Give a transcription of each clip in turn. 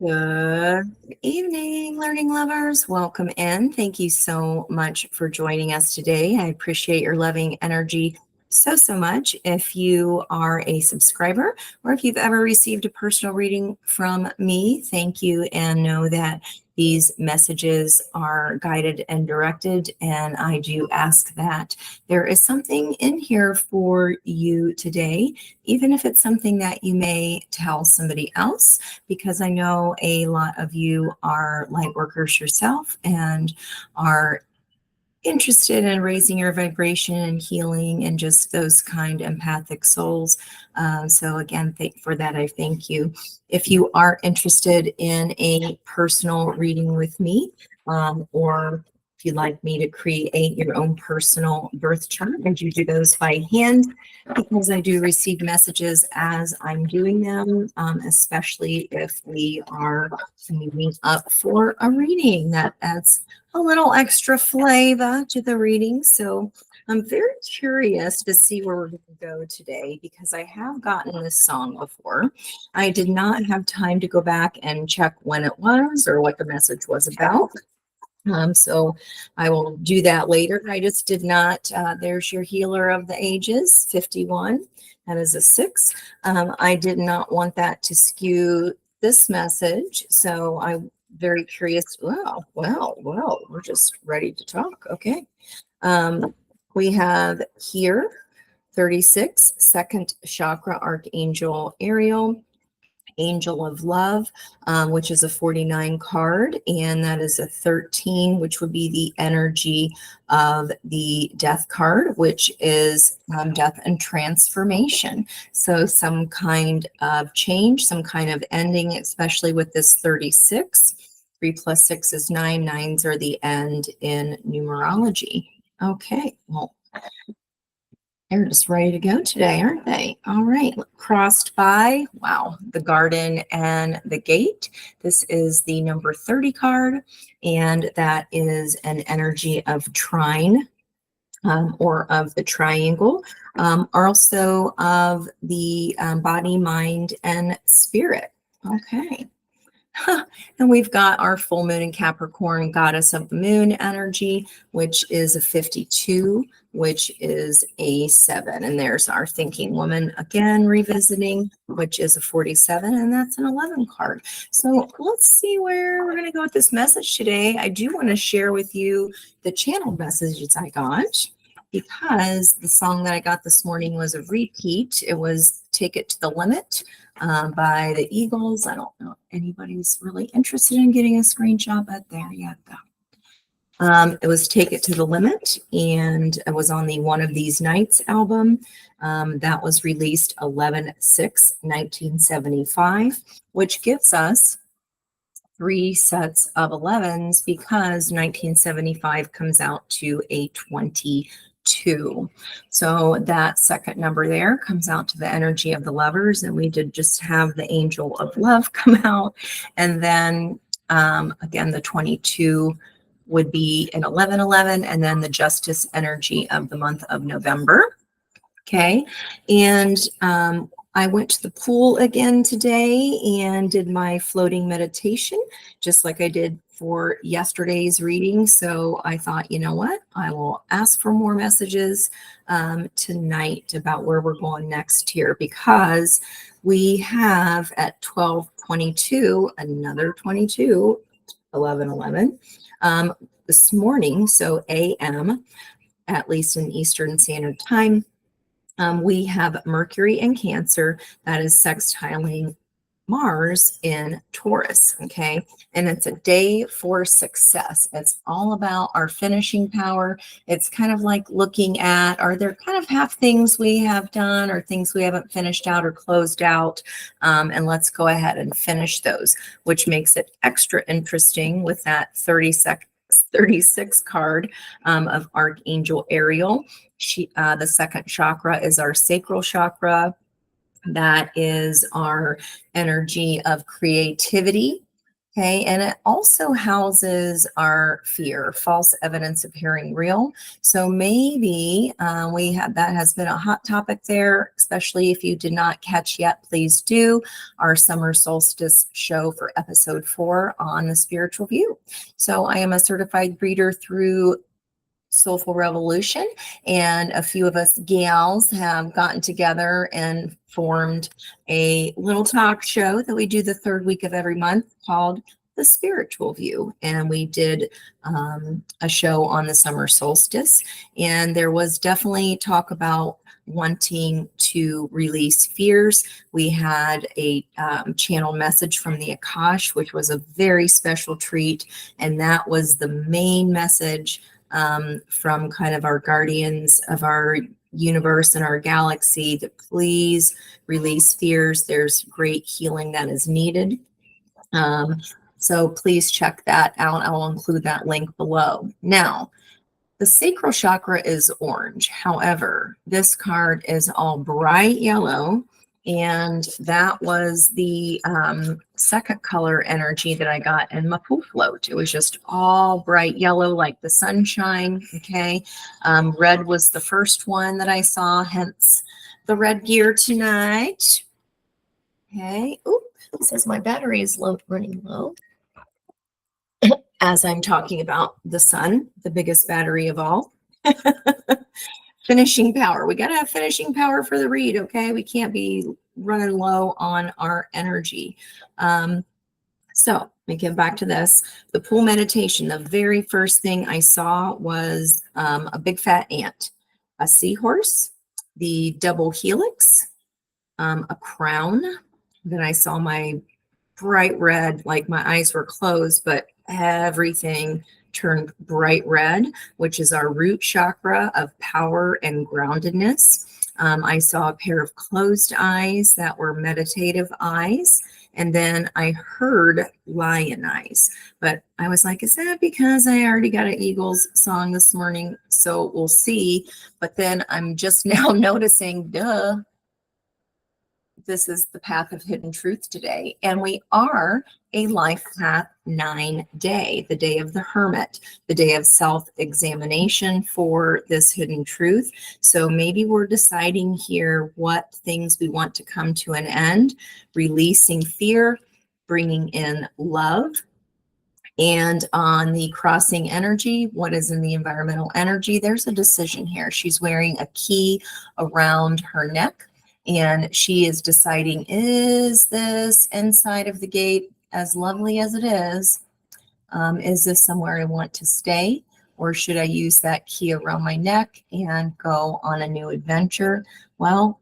Good evening, learning lovers. Welcome in. Thank you so much for joining us today. I appreciate your loving energy so much. If you are a subscriber or if you've ever received a personal reading from me, thank you, and know that these messages are guided and directed. And I do ask that there is something in here for you today, even if it's something that you may tell somebody else, because I know a lot of you are light workers yourself and are interested in raising your vibration and healing and just those kind empathic souls. So again, for that, I thank you. If you are interested in a personal reading with me, or if you'd like me to create your own personal birth chart, I do those by hand because I do receive messages as I'm doing them, especially if we are moving up for a reading. That adds a little extra flavor to the reading. So I'm very curious to see where we're going to go today because I have gotten this song before. I did not have time to go back and check when it was or what the message was about. So I will do that later. I just did not. There's your healer of the ages, 51. That is a 6. I did not want that to skew this message. So I'm very curious. Well, we're just ready to talk. Okay. We have here 36, second chakra, Archangel Ariel. Angel of Love, which is a 49 card, and that is a 13, which would be the energy of the Death card, which is death and transformation. So some kind of change, some kind of ending, especially with this 36. 3 plus 6 is 9. 9s are the end in numerology. Okay, well, they're just ready to go today, aren't they? All right, crossed by, wow, the garden and the gate. This is the number 30 card, and that is an energy of trine, or of the triangle, also of the body, mind, and spirit. Okay. And we've got our full moon in Capricorn, goddess of the moon energy, which is a 52, which is a 7. And there's our thinking woman again revisiting, which is a 47, and that's an 11 card. So let's see where we're going to go with this message today. I do want to share with you the channeled messages I got, because the song that I got this morning was a repeat. It was Take It to the Limit by the Eagles. I don't know if anybody's really interested in getting a screenshot, but there you go. It was Take It to the Limit, and it was on the One of These Nights album. That was released 11/6/1975, which gives us 3 sets of 11s because 1975 comes out to a 22. So that second number there comes out to the energy of the lovers, and we did just have the angel of love come out. And then again, the 22 would be an 11/11, and then the justice energy of the month of November. Okay. And I went to the pool again today and did my floating meditation, just like I did for yesterday's reading. So I thought, you know what? I will ask for more messages tonight about where we're going next here, because we have at 12:22 another 22, 11/11 this morning. So AM, at least in Eastern Standard Time. We have Mercury in Cancer that is sextiling Mars in Taurus, okay? And it's a day for success. It's all about our finishing power. It's kind of like looking at, are there kind of half things we have done or things we haven't finished out or closed out? And let's go ahead and finish those, which makes it extra interesting with that 36 card of Archangel Ariel. The second chakra is our sacral chakra. That is our energy of creativity. Okay, and it also houses our fear, false evidence appearing real. So maybe that has been a hot topic there, especially if you did not catch yet, please do our summer solstice show for episode 4 on the spiritual view. So I am a certified reader through Soulful Revolution, and a few of us gals have gotten together and formed a little talk show that we do the third week of every month called The Spiritual View. And we did a show on the summer solstice, and there was definitely talk about wanting to release fears. We had a channel message from the Akash, which was a very special treat, and that was the main message from kind of our guardians of our universe and our galaxy, that please release fears. There's great healing that is needed. So please check that out. I'll include that link below. Now, the sacral chakra is orange. However, this card is all bright yellow, and that was the second color energy that I got in my pool float. It was just all bright yellow like the sunshine, okay? Red was the first one that I saw, hence the red gear tonight. Okay, oop, it says my battery is running low. As I'm talking about the sun, the biggest battery of all. Finishing power. We got to have finishing power for the read, okay? We can't be running low on our energy. So let me get back to this. The pool meditation, the very first thing I saw was a big fat ant, a seahorse, the double helix, a crown. Then I saw my bright red, like my eyes were closed, but everything turned bright red, which is our root chakra of power and groundedness. I saw a pair of closed eyes that were meditative eyes. And then I heard lion eyes, but I was like, is that because I already got an Eagles song this morning? So we'll see. But then I'm just now noticing, duh, this is the path of hidden truth today. And we are a life path 9 day, the day of the hermit, the day of self-examination for this hidden truth. So maybe we're deciding here what things we want to come to an end, releasing fear, bringing in love. And on the crossing energy, what is in the environmental energy, there's a decision here. She's wearing a key around her neck, and she is deciding, is this inside of the gate, as lovely as it is this somewhere I want to stay? Or should I use that key around my neck and go on a new adventure? Well,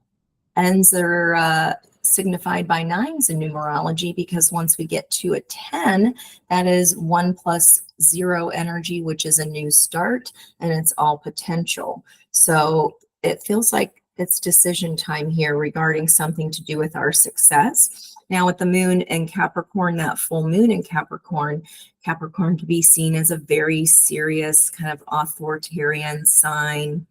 ends are signified by 9s in numerology, because once we get to a 10, that is 1 plus 0 energy, which is a new start, and it's all potential. So it feels like it's decision time here regarding something to do with our success. Now with the moon in Capricorn, that full moon in Capricorn, Capricorn can be seen as a very serious kind of authoritarian sign.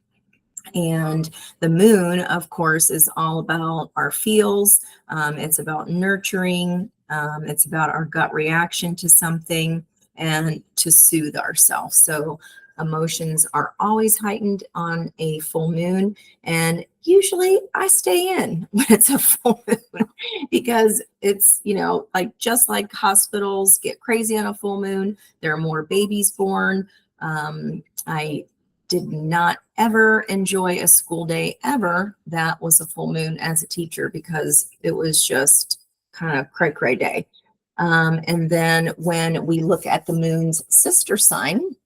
And the moon, of course, is all about our feels. It's about nurturing. It's about our gut reaction to something and to soothe ourselves. So emotions are always heightened on a full moon. And usually I stay in when it's a full moon because it's, like just like hospitals get crazy on a full moon, there are more babies born. I did not ever enjoy a school day ever that was a full moon as a teacher, because it was just kind of cray day. And then when we look at the moon's sister sign,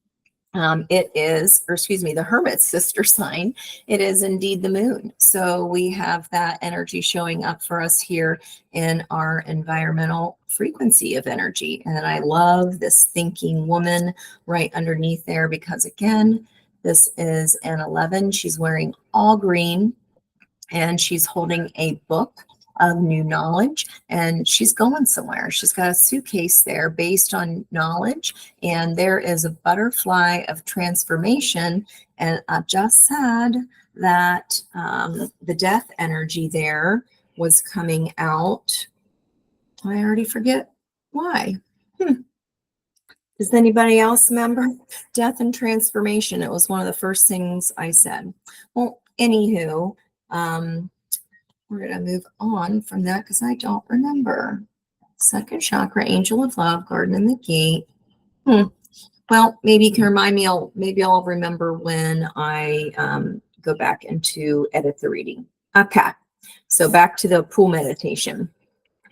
the Hermit's sister sign, it is indeed the moon. So we have that energy showing up for us here in our environmental frequency of energy. And I love this thinking woman right underneath there, because again, this is an 11. She's wearing all green, and she's holding a book of new knowledge, and she's going somewhere. She's got a suitcase there based on knowledge, and there is a butterfly of transformation. And I just said that the death energy there was coming out. I already forget why. Does anybody else remember? Death and transformation. It was one of the first things I said. Well, anywho, we're going to move on from that because I don't remember. Second chakra, angel of love, garden in the gate. Well, maybe you can remind me. Maybe I'll remember when I go back and to edit the reading. Okay, so back to the pool meditation.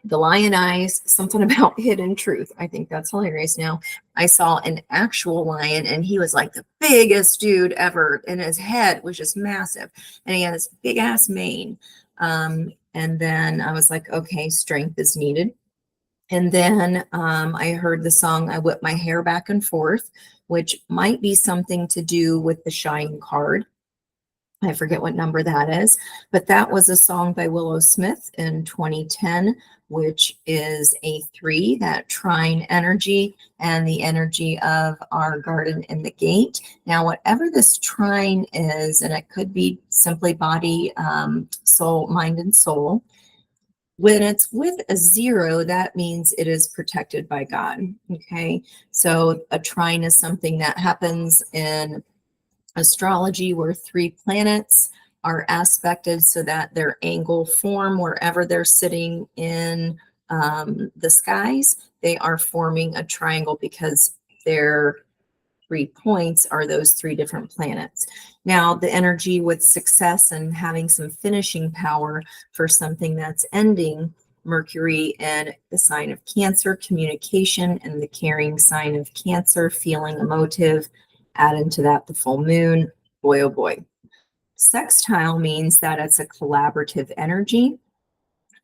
The lion eyes, something about hidden truth. I think that's hilarious. Now, I saw an actual lion, and he was like the biggest dude ever, and his head was just massive, and he had this big ass mane. And then I was like, okay, strength is needed. And then I heard the song I Whip My Hair Back and Forth, which might be something to do with the Shine card. I forget what number that is, but that was a song by Willow Smith in 2010, which is a 3, that trine energy and the energy of our garden in the gate. Now, whatever this trine is, and it could be simply body, soul, mind, and soul. When it's with a 0, that means it is protected by God. Okay. So a trine is something that happens in astrology where 3 planets are aspected so that their angle form wherever they're sitting in the skies, they are forming a triangle because their 3 points are those 3 different planets. Now, the energy with success and having some finishing power for something that's ending, Mercury in the sign of Cancer, communication, and the carrying sign of Cancer, feeling, emotive. Add into that the full moon. Boy, oh boy. Sextile means that it's a collaborative energy.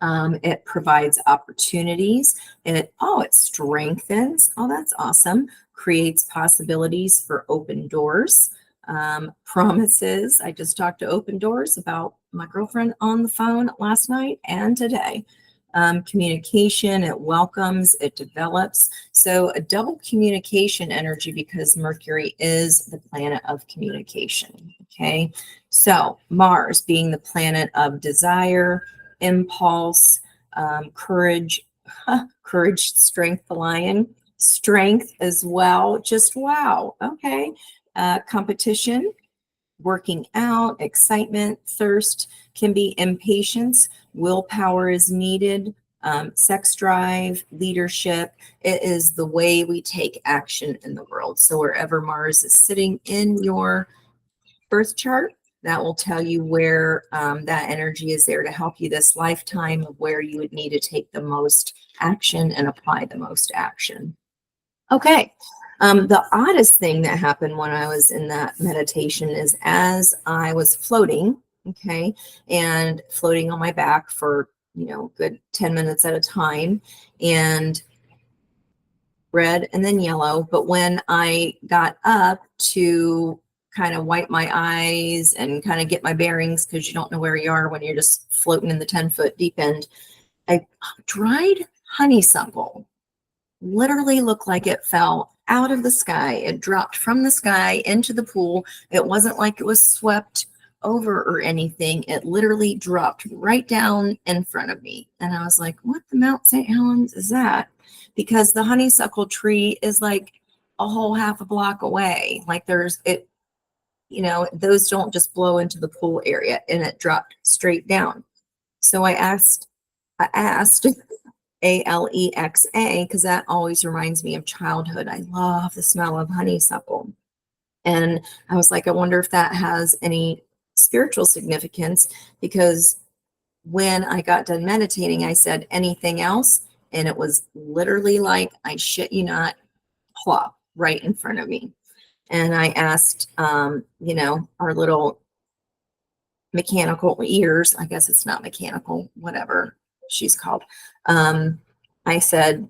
It provides opportunities. It strengthens. Oh, that's awesome. Creates possibilities for open doors. Promises. I just talked to Open Doors about my girlfriend on the phone last night and today. Communication, it welcomes, it develops. So a double communication energy because Mercury is the planet of communication. Okay. So Mars being the planet of desire, impulse, courage, courage, strength, the lion, strength as well. Just wow. Okay. Competition, working out, excitement, thirst, can be impatience, willpower is needed, sex drive, leadership. It is the way we take action in the world. So wherever Mars is sitting in your birth chart, that will tell you where that energy is there to help you this lifetime, of where you would need to take the most action and apply the most action. Okay. The oddest thing that happened when I was in that meditation is as I was floating, okay, and floating on my back for, good 10 minutes at a time, and red and then yellow. But when I got up to kind of wipe my eyes and kind of get my bearings, because you don't know where you are when you're just floating in the 10-foot deep end, a dried honeysuckle literally looked like it fell out of the sky. It dropped from the sky into the pool. It wasn't like it was swept over or anything. It literally dropped right down in front of me. And I was like, what the Mount St. Helens is that? Because the honeysuckle tree is like a whole half a block away. Like those don't just blow into the pool area, and it dropped straight down. So I asked Alexa, because that always reminds me of childhood. I love the smell of honeysuckle. And I was like, I wonder if that has any spiritual significance, because when I got done meditating, I said, anything else? And it was literally like, I shit you not, plop right in front of me. And I asked, our little mechanical ears, I guess it's not mechanical, whatever she's called. I said,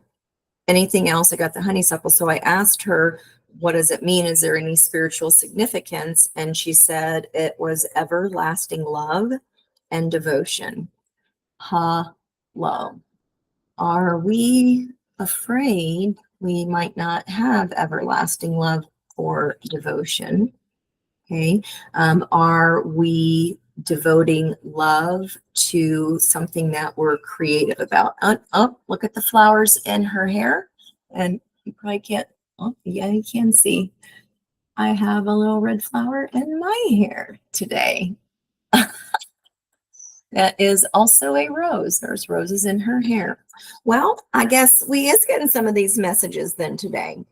anything else? I got the honeysuckle. So I asked her, what does it mean? Is there any spiritual significance? And she said it was everlasting love and devotion. Hello. Are we afraid we might not have everlasting love or devotion? Okay. Are we devoting love to something that we're creative about? Oh, look at the flowers in her hair. And you probably can't, oh, yeah, you can see I have a little red flower in my hair today. That is also a rose. There's roses in her hair. Well, I guess we is getting some of these messages then today.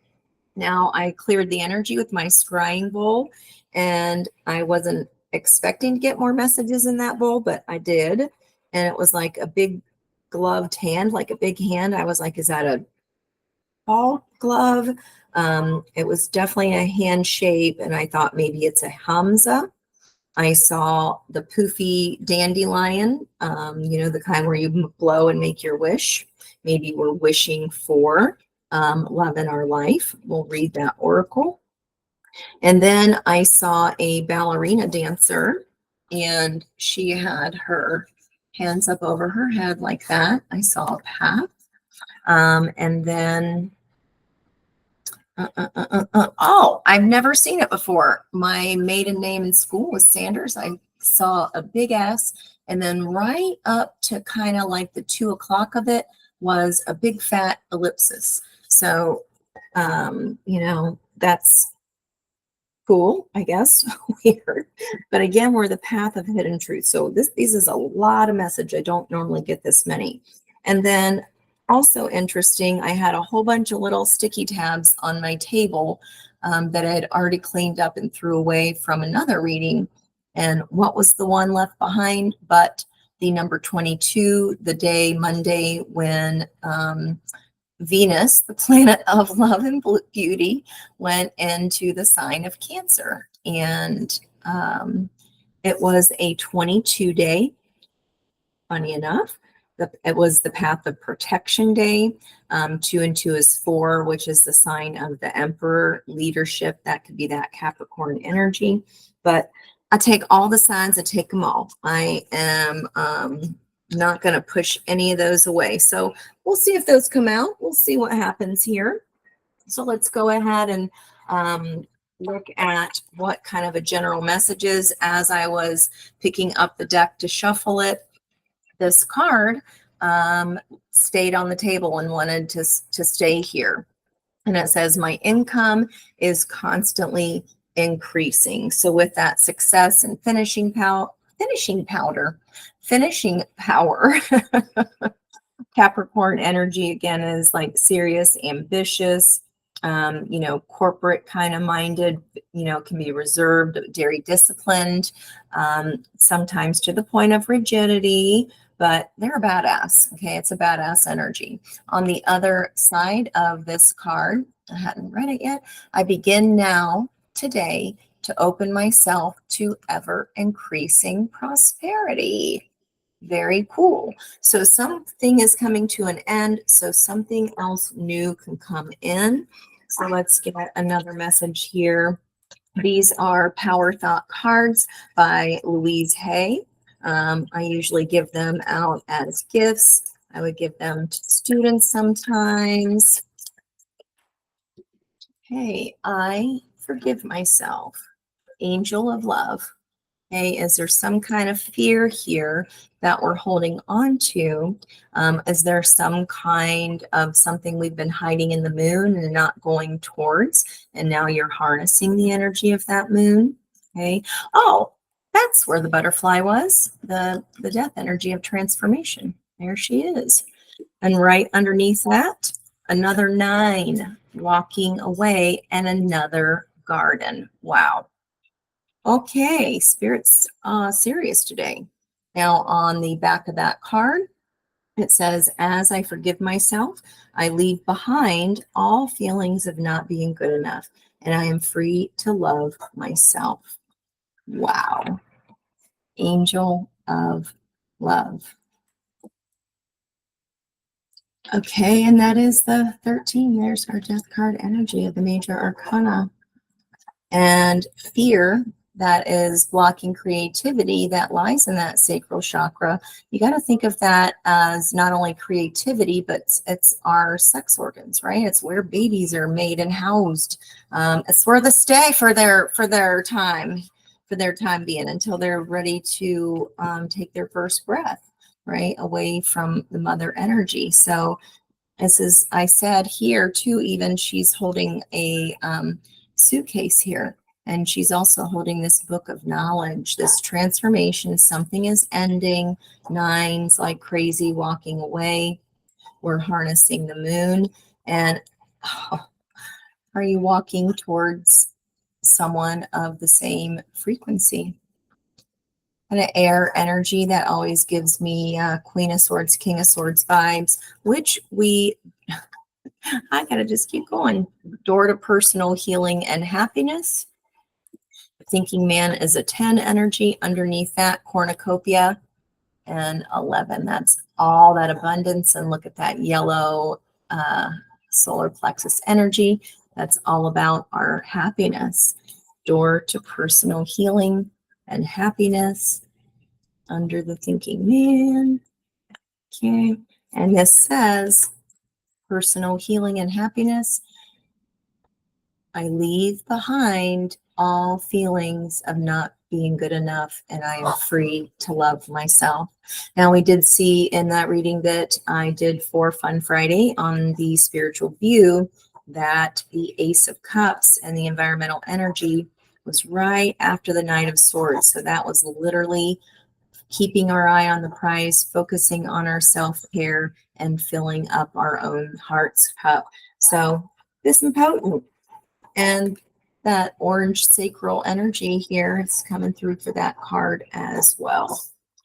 Now I cleared the energy with my scrying bowl, and I wasn't expecting to get more messages in that bowl, but I did. And it was like a big gloved hand, like a big hand. I was like, is that a ball glove? It was definitely a hand shape, and I thought maybe it's a Hamza. I saw the poofy dandelion, the kind where you blow and make your wish. Maybe we're wishing for love in our life. We'll read that oracle. And then I saw a ballerina dancer, and she had her hands up over her head like that. I saw a path. And then oh, I've never seen it before. My maiden name in school was Sanders. I saw a big S, and then right up to kind of like the 2 o'clock of it was a big fat ellipsis. So, that's cool, I guess. Weird. But again, we're the path of hidden truth. So these is a lot of message. I don't normally get this many. And then also interesting, I had a whole bunch of little sticky tabs on my table that I had already cleaned up and threw away from another reading. And what was the one left behind but the number 22, the day Monday when Venus, the planet of love and beauty, went into the sign of Cancer. And it was a 22 day, funny enough. It was the path of protection day. 2 and 2 is 4, which is the sign of the emperor leadership. That could be that Capricorn energy. But I take all the signs, I take them all. I am not going to push any of those away. So we'll see if those come out. We'll see what happens here. So let's go ahead and look at what kind of a general message is. As I was picking up the deck to shuffle it, this card stayed on the table and wanted to stay here. And it says, my income is constantly increasing. So with that success and finishing power, Capricorn energy again is like serious, ambitious, corporate kind of minded, can be reserved, very disciplined, sometimes to the point of rigidity, but they're a badass. Okay, it's a badass energy. On the other side of this card, I hadn't read it yet. I begin now, today, to open myself to ever increasing prosperity. Very cool. So something is coming to an end, so something else new can come in. So let's get another message here. These are Power Thought cards by Louise Hay. I usually give them out as gifts. I would give them to students sometimes. Hey, I forgive myself. Angel of love. Okay, is there some kind of fear here that we're holding on to? Is there some kind of something we've been hiding in the moon and not going towards, and now you're harnessing the energy of that moon? Okay. Oh, that's where the butterfly was, the death energy of transformation. There she is. And right underneath that, another 9 walking away and another garden. Wow. Okay, Spirit's serious today. Now, on the back of that card, it says, as I forgive myself, I leave behind all feelings of not being good enough, and I am free to love myself. Wow. Angel of love. Okay, and that is the 13. There's our death card energy of the major arcana. And fear that is blocking creativity that lies in that sacral chakra, you got to think of that as not only creativity, but it's our sex organs, right? It's where babies are made and housed. It's where they stay for their time being, until they're ready to take their first breath, right, away from the mother energy. So This is, I said here too, even she's holding a suitcase here. And she's also holding this book of knowledge, this transformation. Something is ending. Nines like crazy, walking away. We're harnessing the moon. And are you walking towards someone of the same frequency? And an air energy that always gives me Queen of Swords, King of Swords vibes, which I gotta just keep going. Door to personal healing and happiness. Thinking man is a 10 energy. Underneath that, cornucopia and 11. That's all that abundance. And look at that yellow solar plexus energy. That's all about our happiness. Door to personal healing and happiness under the thinking man. Okay. And this says personal healing and happiness. I leave behind all feelings of not being good enough, and I am free to love myself. Now, we did see in that reading that I did for Fun Friday on the spiritual view that the Ace of Cups and the environmental energy was right after the Knight of Swords. So that was literally keeping our eye on the prize, focusing on our self-care, and filling up our own heart's cup. So this is potent. And that orange sacral energy here is coming through for that card as well.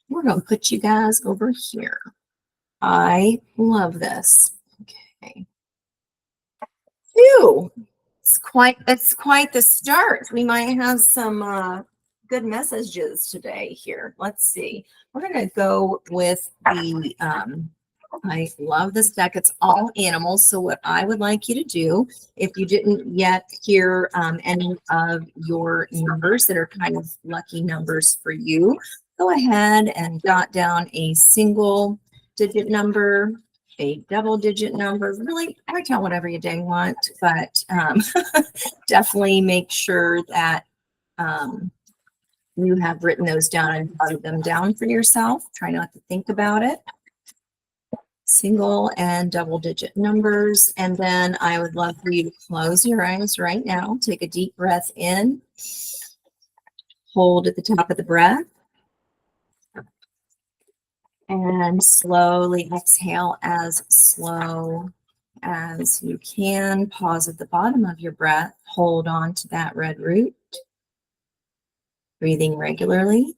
We're going to put you guys over here. I love this. Okay. Phew. It's quite the start. We might have some good messages today here. Let's see. We're going to go with the I love this deck. It's all animals. So what I would like you to do, if you didn't yet hear any of your numbers that are kind of lucky numbers for you, go ahead and jot down a single digit number, a double digit number. Really, I would count whatever you dang want, but definitely make sure that you have written those down and jotted them down for yourself. Try not to think about it. Single and double digit numbers. And then I would love for you to close your eyes right now. Take a deep breath in. Hold at the top of the breath. And slowly exhale as slow as you can. Pause at the bottom of your breath. Hold on to that red root. Breathing regularly.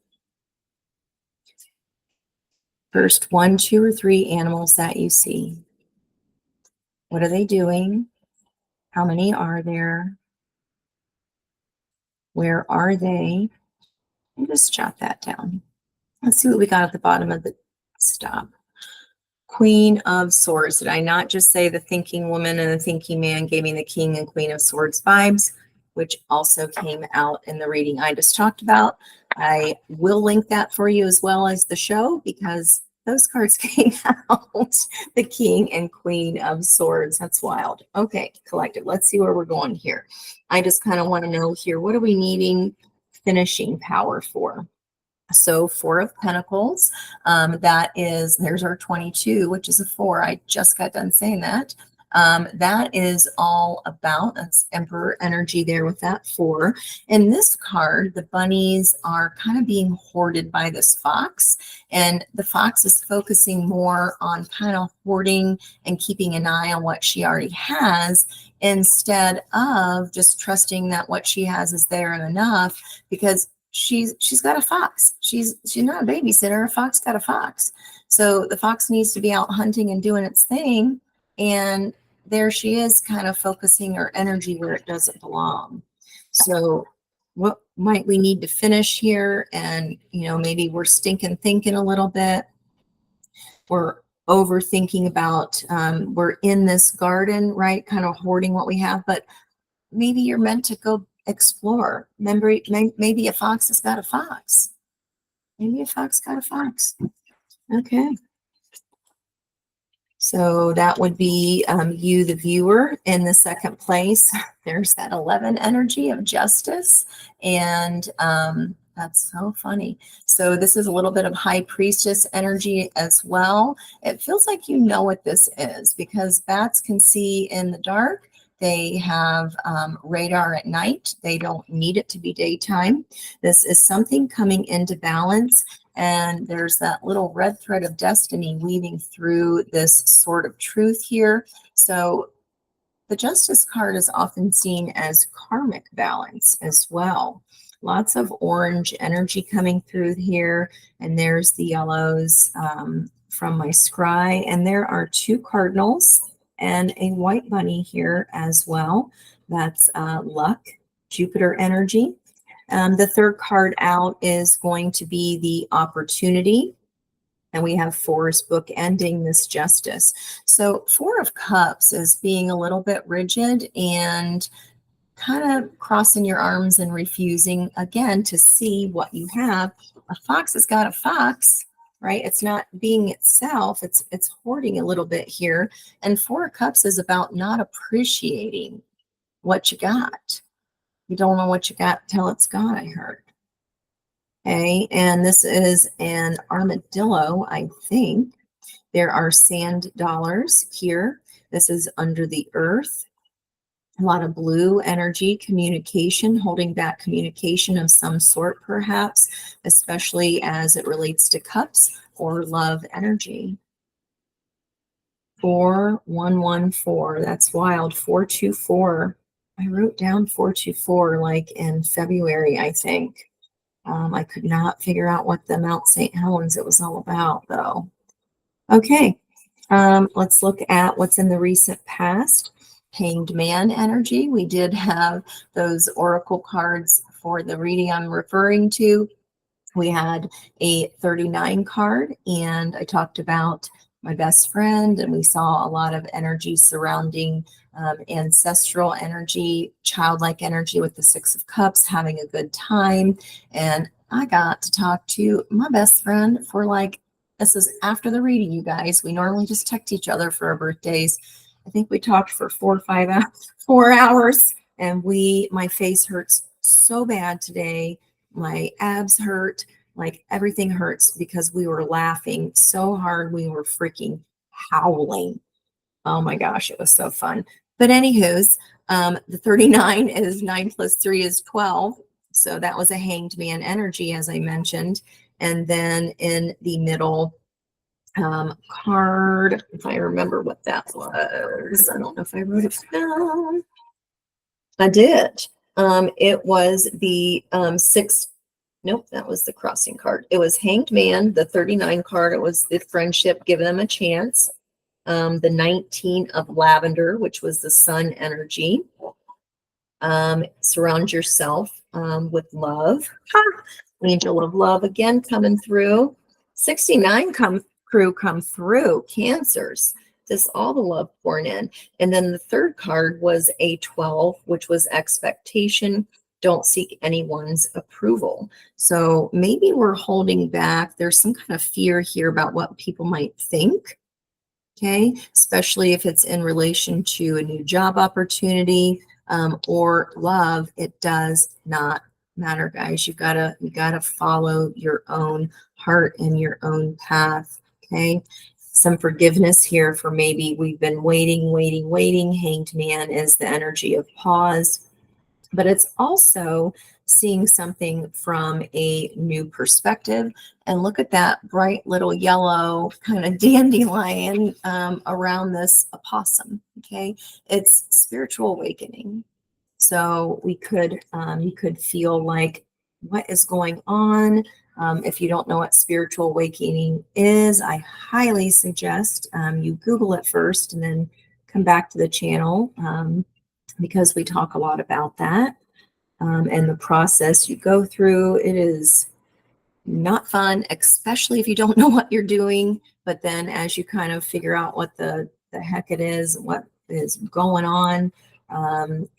First 1, 2, or 3 animals that you see. What are they doing? How many are there? Where are they? And just jot that down. Let's see what we got at the bottom of the stop. Queen of Swords. Did I not just say the thinking woman and the thinking man gave me the King and Queen of Swords vibes, which also came out in the reading I just talked about. I will link that for you as well as the show because those cards came out. The King and Queen of Swords. That's wild. Okay, collective. Let's see where we're going here. I just kind of want to know here, what are we needing finishing power for? So 4 of Pentacles, that is, there's our 22, which is a 4. I just got done saying that. That is all about, that's Emperor energy there with that 4. In this card, the bunnies are kind of being hoarded by this fox, and the fox is focusing more on kind of hoarding and keeping an eye on what she already has instead of just trusting that what she has is there and enough, because she's got a fox. She's not a babysitter. A fox got a fox. So the fox needs to be out hunting and doing its thing. And there she is kind of focusing her energy where it doesn't belong. So what might we need to finish here? And, maybe we're stinking thinking a little bit. We're overthinking about, we're in this garden, right? Kind of hoarding what we have, but maybe you're meant to go explore. Remember, maybe a fox has got a fox. Maybe a fox got a fox. Okay. So that would be you, the viewer, in the second place. There's that 11 energy of justice. And That's so funny. So this is a little bit of high priestess energy as well. It feels like you know what this is because bats can see in the dark. They have radar at night. They don't need it to be daytime. This is something coming into balance. And there's that little red thread of destiny weaving through this sort of truth here. So the Justice card is often seen as karmic balance as well. Lots of orange energy coming through here, and there's the yellows from my scry. And there are two cardinals and a white bunny here as well. That's luck, Jupiter energy. The third card out is going to be the opportunity. And we have Four's book ending this justice. So Four of Cups is being a little bit rigid and kind of crossing your arms and refusing again to see what you have. A fox has got a fox, right? It's not being itself. It's hoarding a little bit here. And Four of Cups is about not appreciating what you got. You don't know what you got till it's gone, I heard. Okay, and this is an armadillo, I think. There are sand dollars here. This is under the earth. A lot of blue energy, communication, holding back communication of some sort, perhaps, especially as it relates to cups or love energy. 4114, that's wild. 424. I wrote down 424 like in February, I think. I could not figure out what the Mount St. Helens it was all about, though. Okay, let's look at what's in the recent past. Hanged Man energy. We did have those oracle cards for the reading I'm referring to. We had a 39 card, and I talked about my best friend, and we saw a lot of energy surrounding ancestral energy, childlike energy with the Six of Cups, having a good time. And I got to talk to my best friend for like, this is after the reading, you guys. We normally just text each other for our birthdays. I think we talked for 4 or 5 hours, 4 hours, and my face hurts so bad today. My abs hurt, like everything hurts because we were laughing so hard. We were freaking howling. Oh my gosh, it was so fun. But anywho's, the 39 is 9 plus 3 is 12. So that was a hanged man energy, as I mentioned. And then in the middle card, if I remember what that was, I don't know if I wrote it down. I did. It was the 6. Nope, that was the crossing card. It was hanged man, the 39 card. It was the friendship, give them a chance. The 19 of lavender, which was the sun energy. Surround yourself with love. Angel of love again coming through. 69 crew come through. Cancers. Just all the love pouring in. And then the third card was a 12, which was expectation. Don't seek anyone's approval. So maybe we're holding back. There's some kind of fear here about what people might think. Okay, especially if it's in relation to a new job opportunity or love. It does not matter, guys. You gotta follow your own heart and your own path. Okay, some forgiveness here for maybe we've been waiting. Hanged man is the energy of pause, but it's also seeing something from a new perspective. And look at that bright little yellow kind of dandelion around this opossum. Okay, it's spiritual awakening. So we could you could feel like, what is going on? If you don't know what spiritual awakening is, I highly suggest you Google it first and then come back to the channel because we talk a lot about that. And the process you go through, it is not fun, especially if you don't know what you're doing. But then as you kind of figure out what the heck it is, what is going on,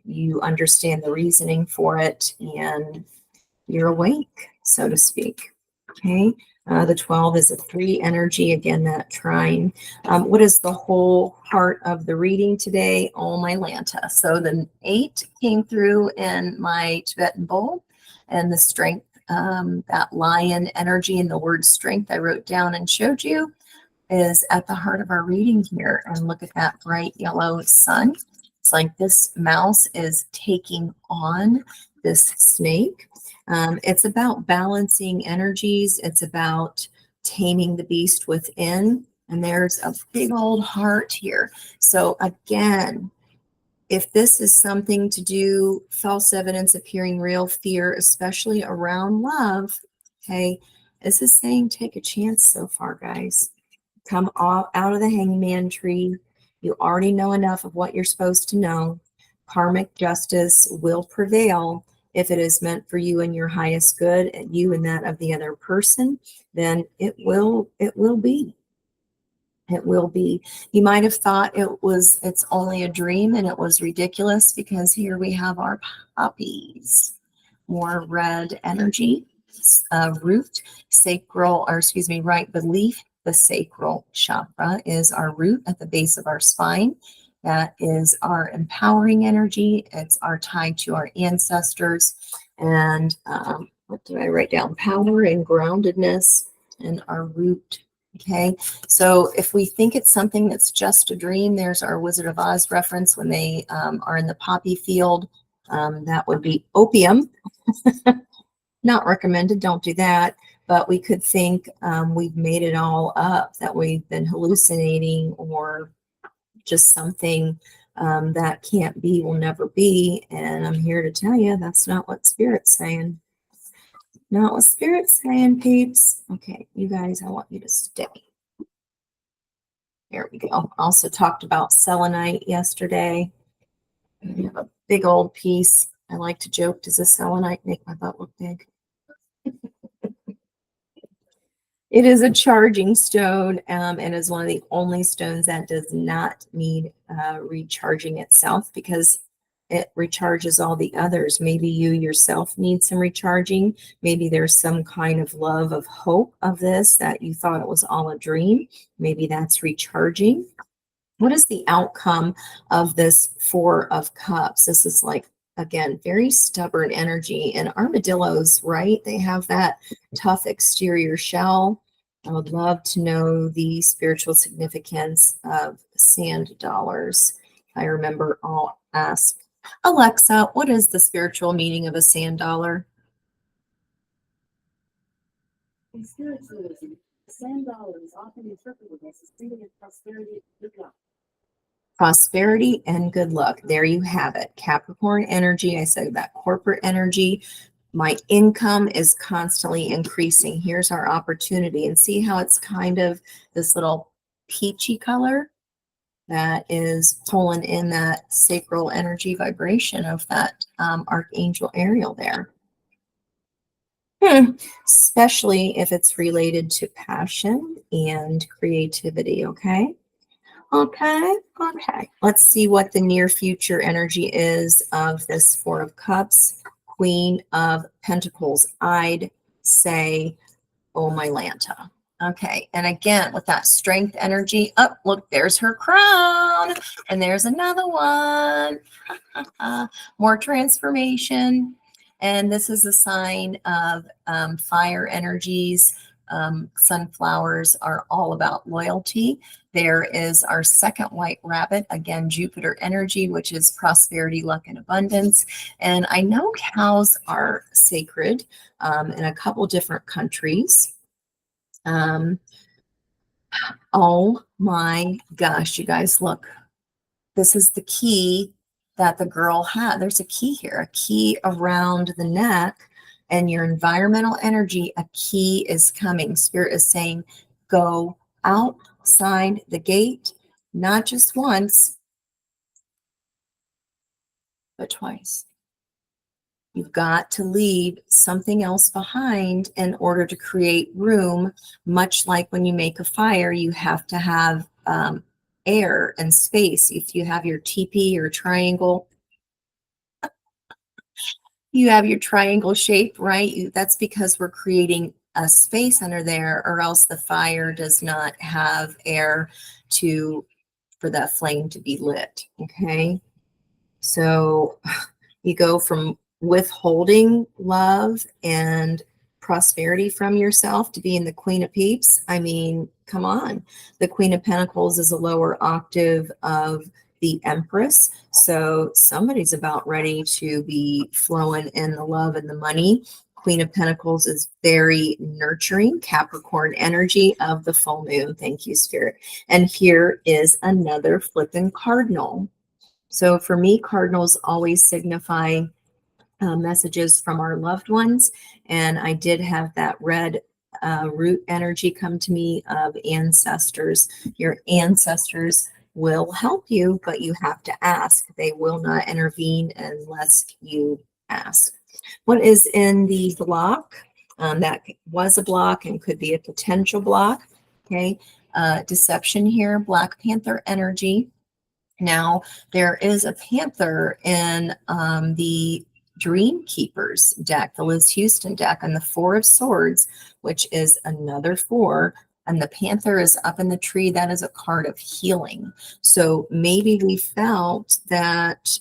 you understand the reasoning for it and you're awake, so to speak. Okay. The 12 is a 3 energy. Again, that trine. What is the whole heart of the reading today? Oh, my Lanta. So the 8 came through in my Tibetan bowl, and the strength that lion energy and the word strength I wrote down and showed you is at the heart of our reading here. And look at that bright yellow sun. It's like this mouse is taking on this snake. It's about balancing energies. It's about taming the beast within. And there's a big old heart here. So again, if this is something to do, false evidence appearing real, fear, especially around love, okay, this is saying take a chance so far, guys. Come out of the hangman tree. You already know enough of what you're supposed to know. Karmic justice will prevail. If it is meant for you and your highest good, and you and that of the other person, then it will be. It will be. You might have thought it's only a dream and it was ridiculous, because here we have our puppies. More red energy, root, sacral, or excuse me, right belief. The sacral chakra is our root at the base of our spine. That is our empowering energy. It's our tie to our ancestors. And what did I write down? Power and groundedness and our root. Okay, so if we think it's something that's just a dream, there's our Wizard of Oz reference when they are in the poppy field. That would be opium. Not recommended, don't do that. But we could think we've made it all up, that we've been hallucinating, or just something that can't be, will never be. And I'm here to tell you that's not what Spirit's saying. Not what Spirit's saying, peeps. Okay, you guys, I want you to stay. There we go. Also talked about selenite yesterday. We have a big old piece. I like to joke, does a selenite make my butt look big? It is a charging stone, and is one of the only stones that does not need recharging itself, because it recharges all the others. Maybe you yourself need some recharging. Maybe there's some kind of love of hope of this, that you thought it was all a dream. Maybe that's recharging. What is the outcome of this Four of Cups? This is like, again, very stubborn energy. And armadillos, right? They have that tough exterior shell. I would love to know the spiritual significance of sand dollars. If I remember, I'll ask Alexa, what is the spiritual meaning of a sand dollar? In spiritualism, the sand dollar is often interpreted as a symbol of prosperity and good luck. Prosperity and good luck. There you have it. Capricorn energy. I said that corporate energy. My income is constantly increasing. Here's our opportunity. And see how it's kind of this little peachy color that is pulling in that sacral energy vibration of that Archangel Ariel there. Especially if it's related to passion and creativity, okay? Okay. Let's see what the near future energy is of this Four of Cups, Queen of Pentacles. I'd say, oh, my Lanta. Okay. And again, with that strength energy, oh, look, there's her crown. And there's another one. More transformation. And this is a sign of fire energies. Sunflowers are all about loyalty. There is our second white rabbit, again, Jupiter energy, which is prosperity, luck, and abundance. And I know cows are sacred in a couple different countries. Oh my gosh, you guys, look. This is the key that the girl had. There's a key here, a key around the neck, and your environmental energy, a key is coming. Spirit is saying, go outside the gate, not just once, but twice. You've got to leave something else behind in order to create room. Much like when you make a fire, you have to have air and space. If you have your teepee or triangle, you have your triangle shape, right? That's because we're creating a space under there, or else the fire does not have air for that flame to be lit. Okay. So you go from withholding love and prosperity from yourself to being the Queen of Peeps. I mean, come on. The Queen of Pentacles is a lower octave of the Empress. So somebody's about ready to be flowing in the love and the money. Queen of Pentacles is very nurturing, Capricorn energy of the full moon. Thank you, Spirit. And here is another flipping cardinal. So for me, cardinals always signify messages from our loved ones. And I did have that red root energy come to me of ancestors. Your ancestors will help you, but you have to ask. They will not intervene unless you ask. What is in the block? That was a block and could be a potential block. Okay. Deception here, Black Panther energy. Now, there is a Panther in the Dream Keepers deck, the Liz Houston deck, and the Four of Swords, which is another four. And the Panther is up in the tree. That is a card of healing. So maybe we felt that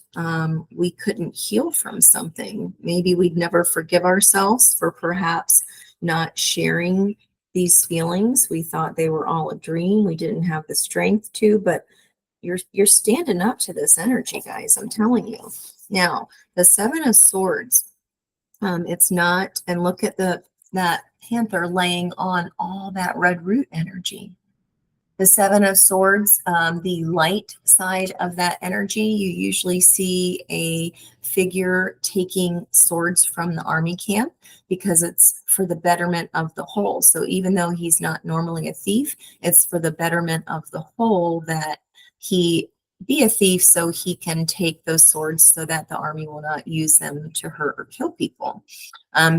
we couldn't heal from something. Maybe we'd never forgive ourselves for perhaps not sharing these feelings. We thought they were all a dream. We didn't have the strength to, but you're standing up to this energy, guys. I'm telling you. Now, the Seven of Swords, it's not, and look at that Panther laying on all that red root energy. The Seven of Swords, the light side of that energy, you usually see a figure taking swords from the army camp because it's for the betterment of the whole. So even though he's not normally a thief, it's for the betterment of the whole that he be a thief so he can take those swords so that the army will not use them to hurt or kill people.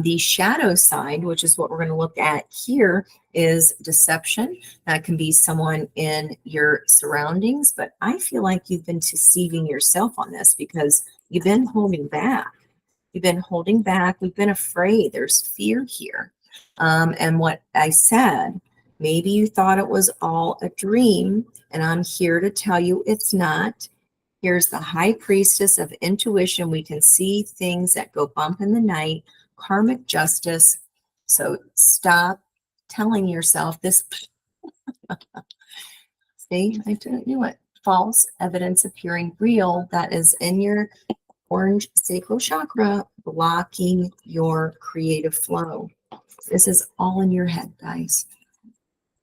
The shadow side, which is what we're going to look at here, is deception. That can be someone in your surroundings, but I feel like you've been deceiving yourself on this because you've been holding back. You've been holding back. We've been afraid. There's fear here. And what I said, maybe you thought it was all a dream, and I'm here to tell you it's not. Here's the High Priestess of intuition. We can see things that go bump in the night. Karmic justice. So stop telling yourself this. See, I knew it. False evidence appearing real. That is in your orange sacral chakra, blocking your creative flow. This is all in your head, guys.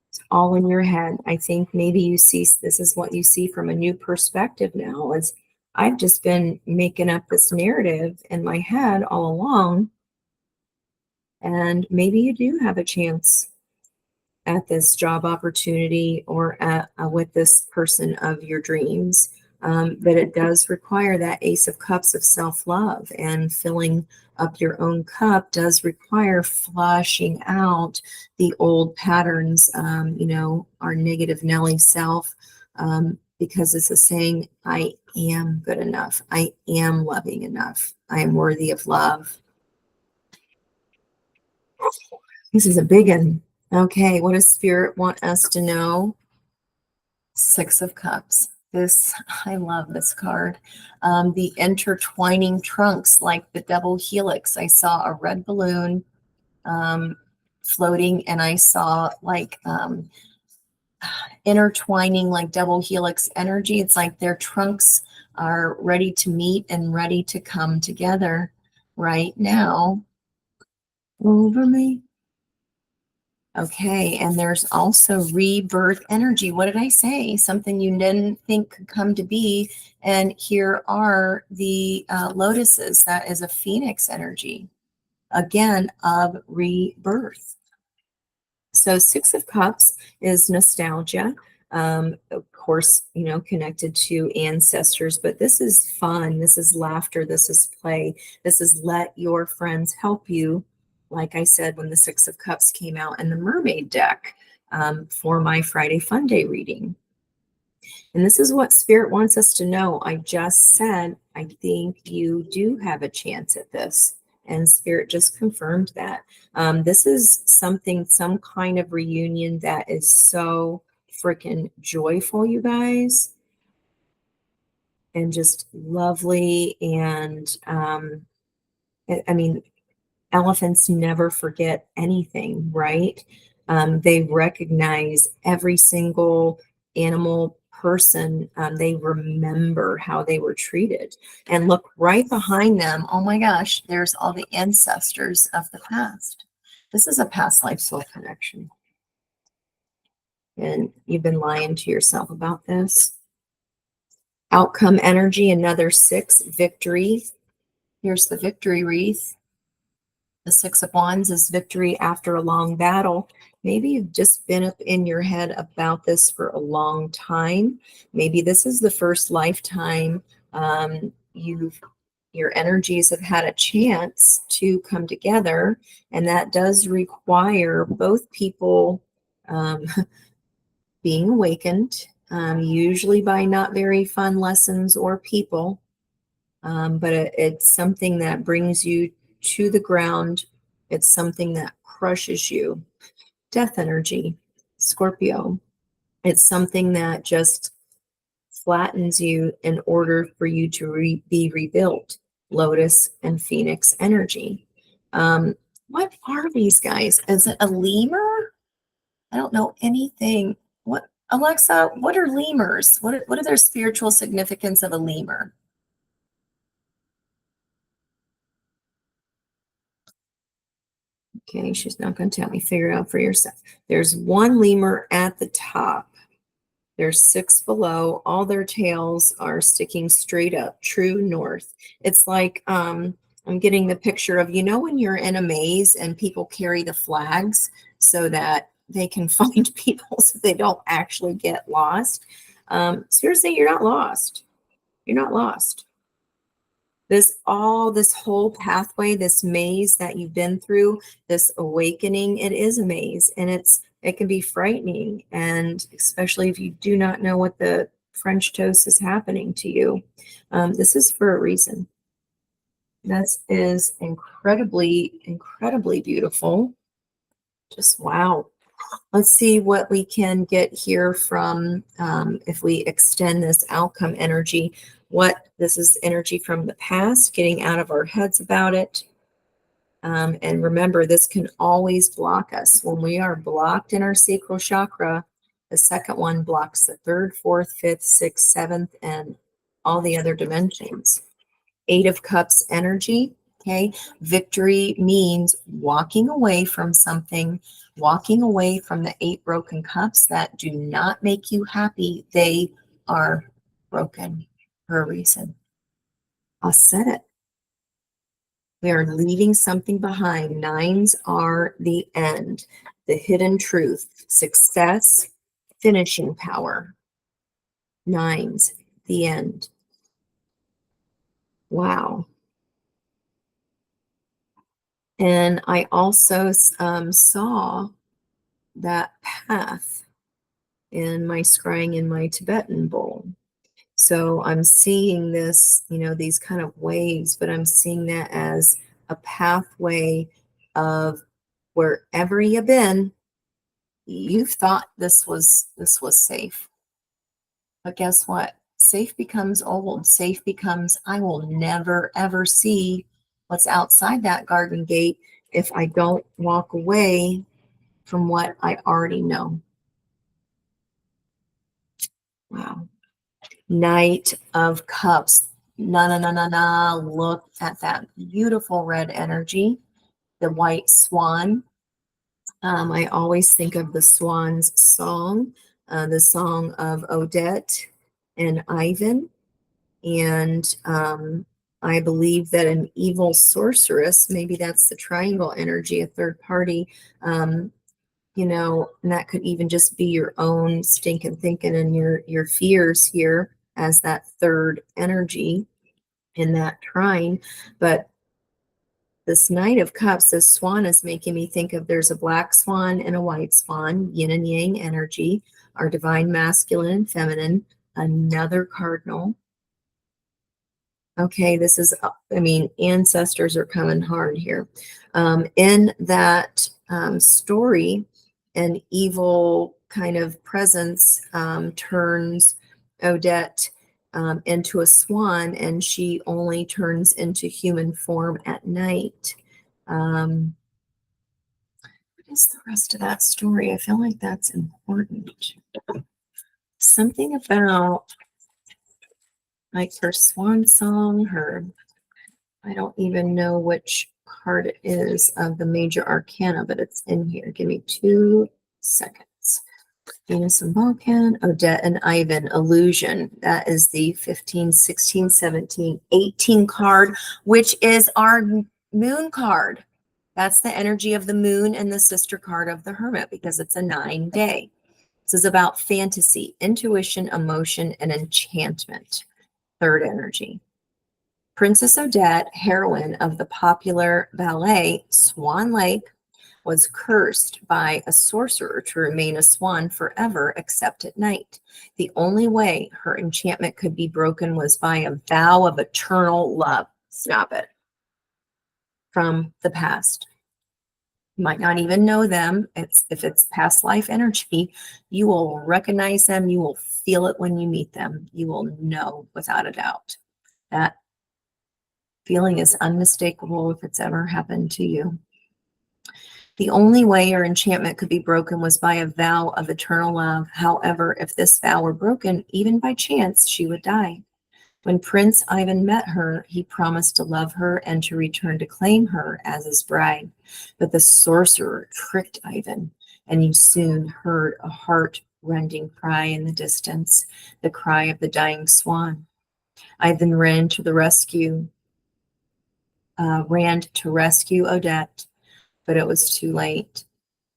It's all in your head. I think maybe you see this is what you see from a new perspective now. Is I've just been making up this narrative in my head all along. And maybe you do have a chance at this job opportunity or with this person of your dreams. But it does require that Ace of Cups of self-love, and filling up your own cup does require flushing out the old patterns, our negative Nelly self, because it's a saying, I am good enough. I am loving enough. I am worthy of love. This is a big one. Okay, what does Spirit want us to know? Six of Cups. I love this card. The intertwining trunks, like the double helix. I saw a red balloon floating, and I saw like intertwining like double helix energy. It's like their trunks are ready to meet and ready to come together right now over me. Okay, and there's also rebirth energy. What did I say? Something you didn't think could come to be. And here are the lotuses. That is a phoenix energy, again, of rebirth. So Six of Cups is nostalgia. Of course, connected to ancestors, but this is fun. This is laughter. This is play. This is let your friends help you. Like I said, when the Six of Cups came out in the Mermaid deck for my Friday Fun Day reading. And this is what Spirit wants us to know. I just said, I think you do have a chance at this. And Spirit just confirmed that. This is something, some kind of reunion that is so freaking joyful, you guys. And just lovely. And I mean, Elephants never forget anything, right? They recognize every single animal person. They remember how they were treated. And look right behind them. Oh my gosh, there's all the ancestors of the past. This is a past life soul connection. And you've been lying to yourself about this. Outcome energy, another 6, victory. Here's the victory wreath. The 6 of Wands is victory after a long battle. Maybe you've just been up in your head about this for a long time. Maybe this is the first lifetime your energies have had a chance to come together, and that does require both people being awakened, usually by not very fun lessons or people, but it's something that brings you to the ground. It's something that crushes you. Death energy, Scorpio. It's something that just flattens you in order for you to be rebuilt. Lotus and Phoenix energy. What are these guys? Is it a lemur? I don't know anything. What, Alexa, what are lemurs? What are their spiritual significance of a lemur? Okay, she's not going to tell me. Figure it out for yourself. There's one lemur at the top. There's 6 below. All their tails are sticking straight up, true north. It's like I'm getting the picture of, when you're in a maze and people carry the flags so that they can find people so they don't actually get lost. Seriously, you're not lost. You're not lost. This whole pathway, this maze that you've been through, this awakening, it is a maze, and it can be frightening, and especially if you do not know what the French toast is happening to you. This is for a reason. This is incredibly, incredibly beautiful. Just wow. Let's see what we can get here from, if we extend this outcome energy. This is energy from the past, getting out of our heads about it. And remember, this can always block us. When we are blocked in our sacral chakra, the second one blocks the 3rd, 4th, 5th, 6th, 7th, and all the other dimensions. 8 of Cups energy. Okay. Victory means walking away from something, walking away from the 8 broken cups that do not make you happy. They are broken for a reason. I'll set it. We are leaving something behind. 9s are the end, the hidden truth, success, finishing power. 9s, the end. Wow. And I also saw that path in my scrying in my Tibetan bowl. So I'm seeing this, these kind of waves, but I'm seeing that as a pathway of wherever you've been, you've thought this was safe. But guess what? Safe becomes old. Safe becomes, I will never, ever see what's outside that garden gate if I don't walk away from what I already know. Wow. Knight of Cups. Look at that beautiful red energy. The white swan. I always think of the Swan's song, the song of Odette and Ivan. And I believe that an evil sorceress, maybe that's the triangle energy, a third party, and that could even just be your own stinking thinking and your fears here as that third energy in that trine. But this Knight of Cups, this swan is making me think of there's a black swan and a white swan, yin and yang energy, our divine masculine and feminine, another cardinal. Okay, this is, ancestors are coming hard here. In that story, an evil kind of presence turns Odette into a swan, and she only turns into human form at night. What is the rest of that story? I feel like that's important. Something about like her swan song, I don't even know which card it is of the major arcana, but it's in here. Give me 2 seconds. Venus and Vulcan, Odette and Ivan, Illusion. That is the 15, 16, 17, 18 card, which is our moon card. That's the energy of the moon and the sister card of the Hermit because it's a 9-day. This is about fantasy, intuition, emotion, and enchantment. Third energy. Princess Odette, heroine of the popular ballet Swan Lake, was cursed by a sorcerer to remain a swan forever except at night. The only way her enchantment could be broken was by a vow of eternal love. Stop it. From the past. You might not even know them. If it's past life energy, you will recognize them. You will feel it when you meet them. You will know without a doubt. That feeling is unmistakable if it's ever happened to you. The only way her enchantment could be broken was by a vow of eternal love. However, if this vow were broken, even by chance, she would die. When Prince Ivan met her, he promised to love her and to return to claim her as his bride. But the sorcerer tricked Ivan, and he soon heard a heart-rending cry in the distance, the cry of the dying swan. Ivan ran to rescue Odette, but it was too late.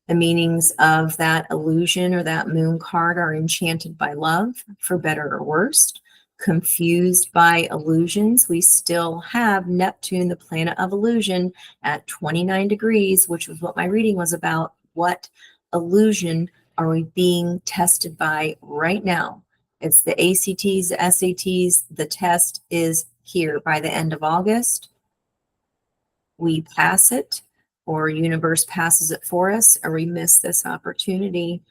The meanings of that illusion or that moon card are enchanted by love, for better or worse. Confused by illusions, we still have Neptune, the planet of illusion, at 29 degrees, which was what my reading was about. What illusion are we being tested by right now? It's the ACTs, the SATs. The test is here by the end of August. We pass it, or universe passes it for us, or we miss this opportunity.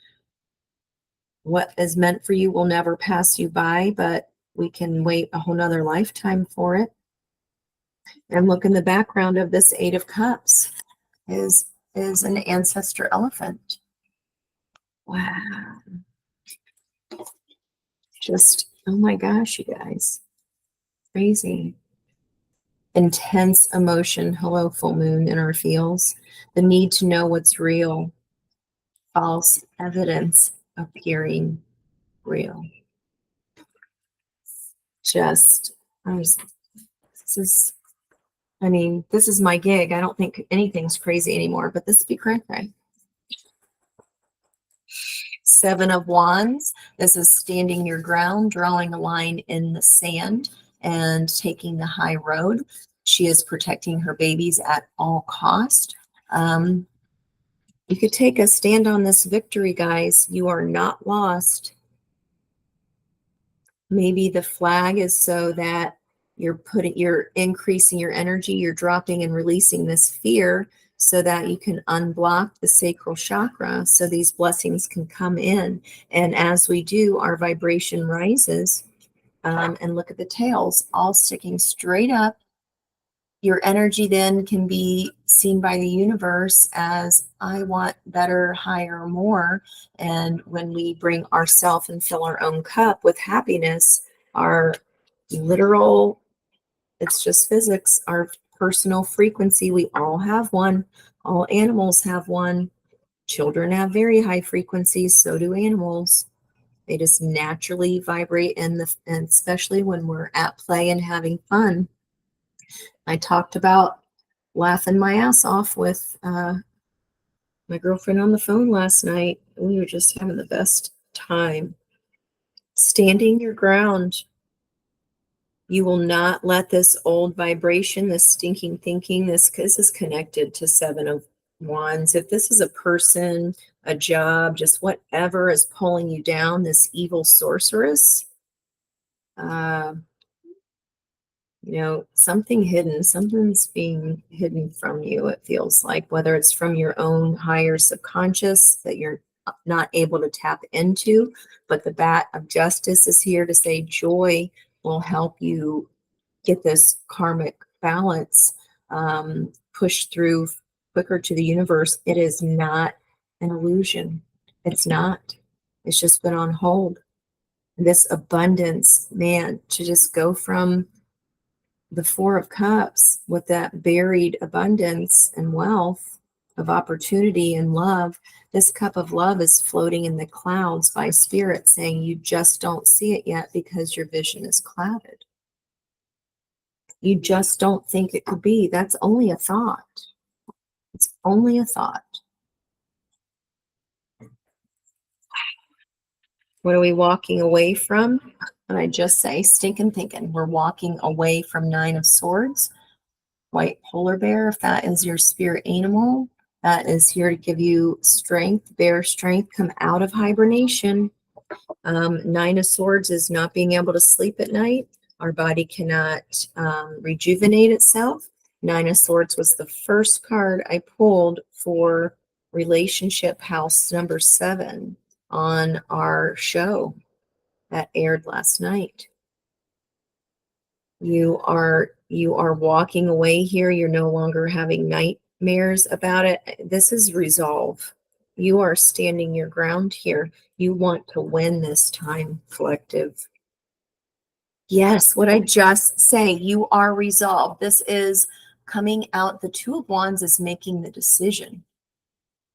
What is meant for you will never pass you by, but we can wait a whole nother lifetime for it. And look in the background of this 8 of Cups is an ancestor elephant. Wow. Just, oh my gosh, you guys. Crazy. Intense emotion. Hello, full moon in our fields. The need to know what's real. False evidence appearing real. Just, this is my gig. I don't think anything's crazy anymore, but this would be cray-cray. 7 of Wands. This is standing your ground, drawing a line in the sand and taking the high road. She is protecting her babies at all cost. You could take a stand on this victory, guys. You are not lost. Maybe the flag is so that you're increasing your energy, you're dropping and releasing this fear so that you can unblock the sacral chakra so these blessings can come in. And as we do, our vibration rises. And look at the tails all sticking straight up. Your energy then can be seen by the universe as I want better, higher, more. And when we bring ourselves and fill our own cup with happiness, our literal, it's just physics, our personal frequency, we all have one. All animals have one. Children have very high frequencies, so do animals. They just naturally vibrate and especially when we're at play and having fun. I talked about laughing my ass off with my girlfriend on the phone last night. We were just having the best time. Standing your ground. You will not let this old vibration, this stinking thinking, this is connected to 7 of Wands. If this is a person, a job, just whatever is pulling you down, this evil sorceress, something hidden, something's being hidden from you, it feels like, whether it's from your own higher subconscious that you're not able to tap into, but the bat of justice is here to say joy will help you get this karmic balance push through quicker to the universe. It is not an illusion. It's not. It's just been on hold. This abundance, man, to just go from the Four of Cups with that buried abundance and wealth of opportunity and love. This cup of love is floating in the clouds by spirit, saying you just don't see it yet because your vision is clouded. You just don't think it could be. That's only a thought. It's only a thought. What are we walking away from? And I just say, stinking thinking. We're walking away from Nine of Swords. White polar bear, if that is your spirit animal, that is here to give you strength. Bear strength, come out of hibernation. Nine of Swords is not being able to sleep at night. Our body cannot rejuvenate itself. Nine of Swords was the first card I pulled for relationship house number 7 on our show that aired last night. You are walking away here. You're no longer having nightmares about it. This is resolve. You are standing your ground here. You want to win this time, collective. Yes, what I just say, you are resolved. This is coming out. The Two of Wands is making the decision.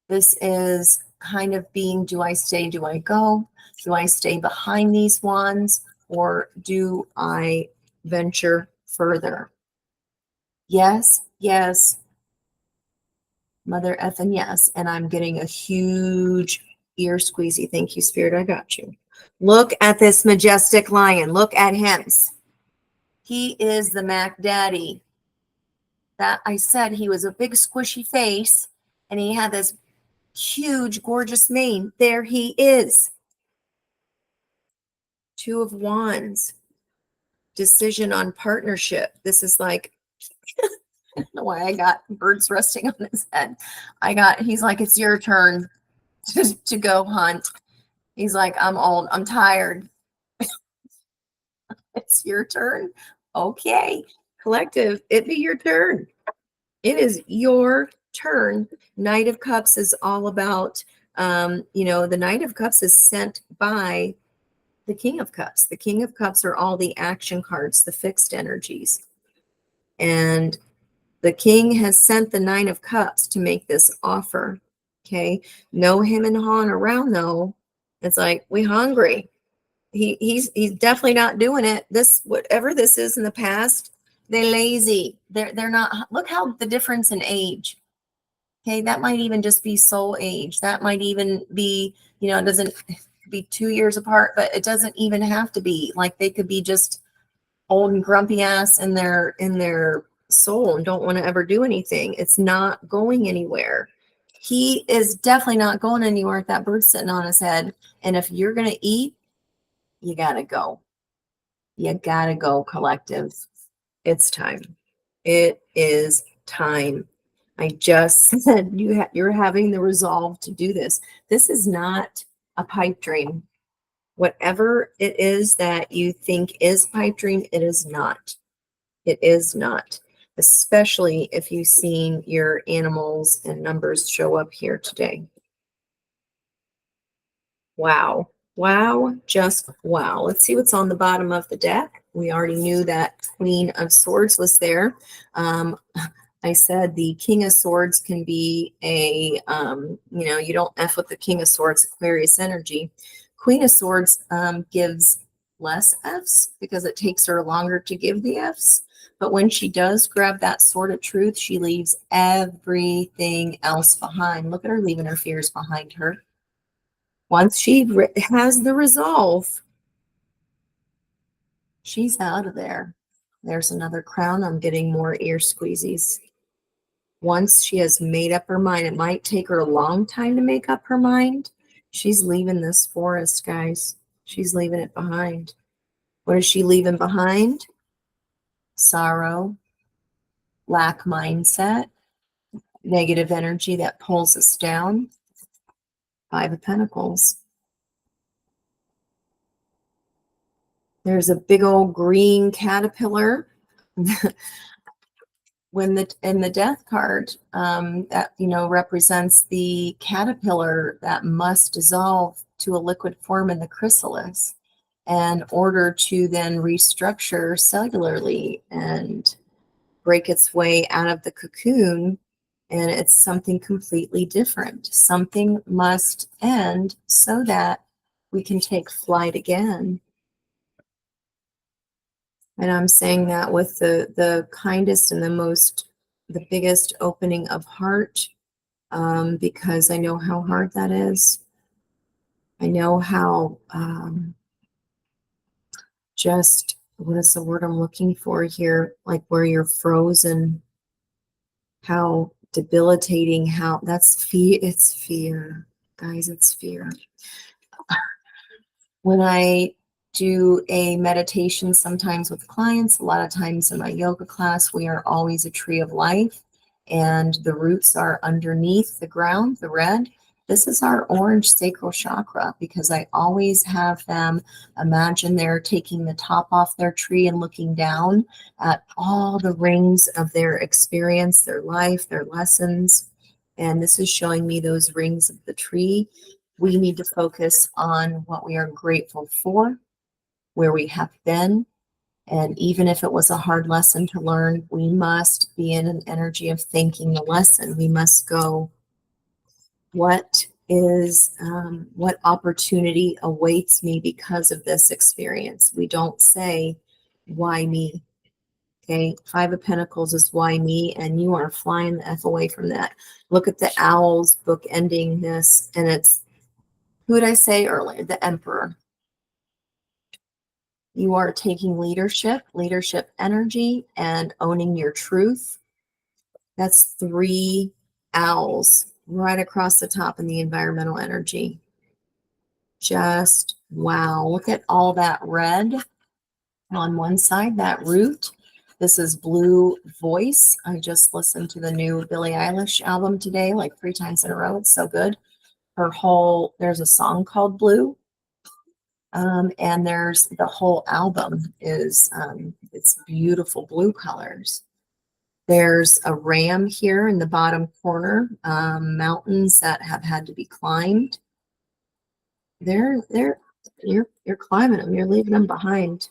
This is kind of being, do I stay, do I go? Do I stay behind these wands, or do I venture further? Yes, yes, mother effing yes. And I'm getting a huge ear squeezy. Thank you, Spirit. I got you. Look at this majestic lion. Look at him. He is the Mac Daddy. That I said, he was a big squishy face and he had this huge, gorgeous mane. There he is. Two of Wands. Decision on partnership. This is like, I don't know why I got birds resting on his head. He's like, it's your turn to go hunt. He's like, I'm old, I'm tired. It's your turn. Okay, collective, it be your turn. It is your turn. Knight of Cups is all about, the Knight of Cups is sent by the King of Cups. The King of Cups are all the action cards, the fixed energies. And the King has sent the Nine of Cups to make this offer. Okay. No him and hawing around though. It's like, we hungry. He's definitely not doing it. This, whatever this is in the past, they're lazy. They're not. Look how the difference in age. Okay, that might even just be soul age. That might even be, it doesn't be 2 years apart, but it doesn't even have to be. Like they could be just old and grumpy ass in their soul and don't want to ever do anything. It's not going anywhere. He is definitely not going anywhere with that bird sitting on his head. And if you're gonna eat, you gotta go. You gotta go, collective. It's time. It is time. I just said you're having the resolve to do this. This is not a pipe dream. Whatever it is that you think is pipe dream, it is not. It is not. Especially if you've seen your animals and numbers show up here today. Wow. Wow. Just wow. Let's see what's on the bottom of the deck. We already knew that Queen of Swords was there. I said the King of Swords can be a, you don't F with the King of Swords, Aquarius energy. Queen of Swords gives less Fs because it takes her longer to give the Fs. But when she does grab that sword of truth, she leaves everything else behind. Look at her leaving her fears behind her. Once she has the resolve, she's out of there. There's another crown. I'm getting more ear squeezies. Once she has made up her mind, it might take her a long time to make up her mind. She's leaving this forest, guys. She's leaving it behind. What is she leaving behind? Sorrow, lack mindset, negative energy that pulls us down. Five of Pentacles. There's a big old green caterpillar. when the death card, that, represents the caterpillar that must dissolve to a liquid form in the chrysalis in order to then restructure cellularly and break its way out of the cocoon. And it's something completely different. Something must end so that we can take flight again. And I'm saying that with the kindest and the biggest opening of heart, because I know how hard that is. I know how just, what is the word I'm looking for here? Like where you're frozen, how debilitating, how that's fear. It's fear, guys, it's fear. When I do a meditation sometimes with clients, a lot of times in my yoga class, we are always a tree of life, and the roots are underneath the ground, the red. This is our orange sacral chakra, because I always have them imagine they're taking the top off their tree and looking down at all the rings of their experience, their life, their lessons. And this is showing me those rings of the tree. We need to focus on what we are grateful for, where we have been. And even if it was a hard lesson to learn, we must be in an energy of thanking the lesson. We must go, what opportunity awaits me because of this experience? We don't say, why me? Okay, Five of Pentacles is why me, and you are flying the F away from that. Look at the owls book ending this, and it's, who did I say earlier? The Emperor. You are taking leadership energy, and owning your truth. That's 3 owls right across the top in the environmental energy. Just wow. Look at all that red on one side, that root. This is Blue Voice. I just listened to the new Billie Eilish album today, like 3 times in a row. It's so good. There's a song called Blue. And there's the whole album is, it's beautiful blue colors. There's a ram here in the bottom corner, mountains that have had to be climbed. You're climbing them, you're leaving them behind.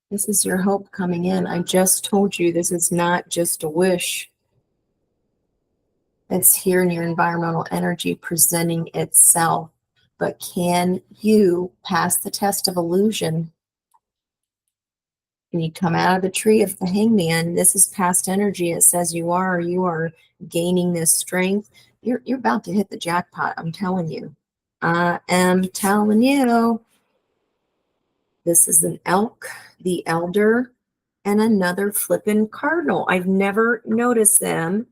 This is your hope coming in. I just told you this is not just a wish. It's here in your environmental energy presenting itself. But can you pass the test of illusion? When you come out of the tree of the hangman, this is past energy. It says you are gaining this strength. You're about to hit the jackpot. I'm telling you. I am telling you. This is an elk, the elder, and another flippin' cardinal. I've never noticed them.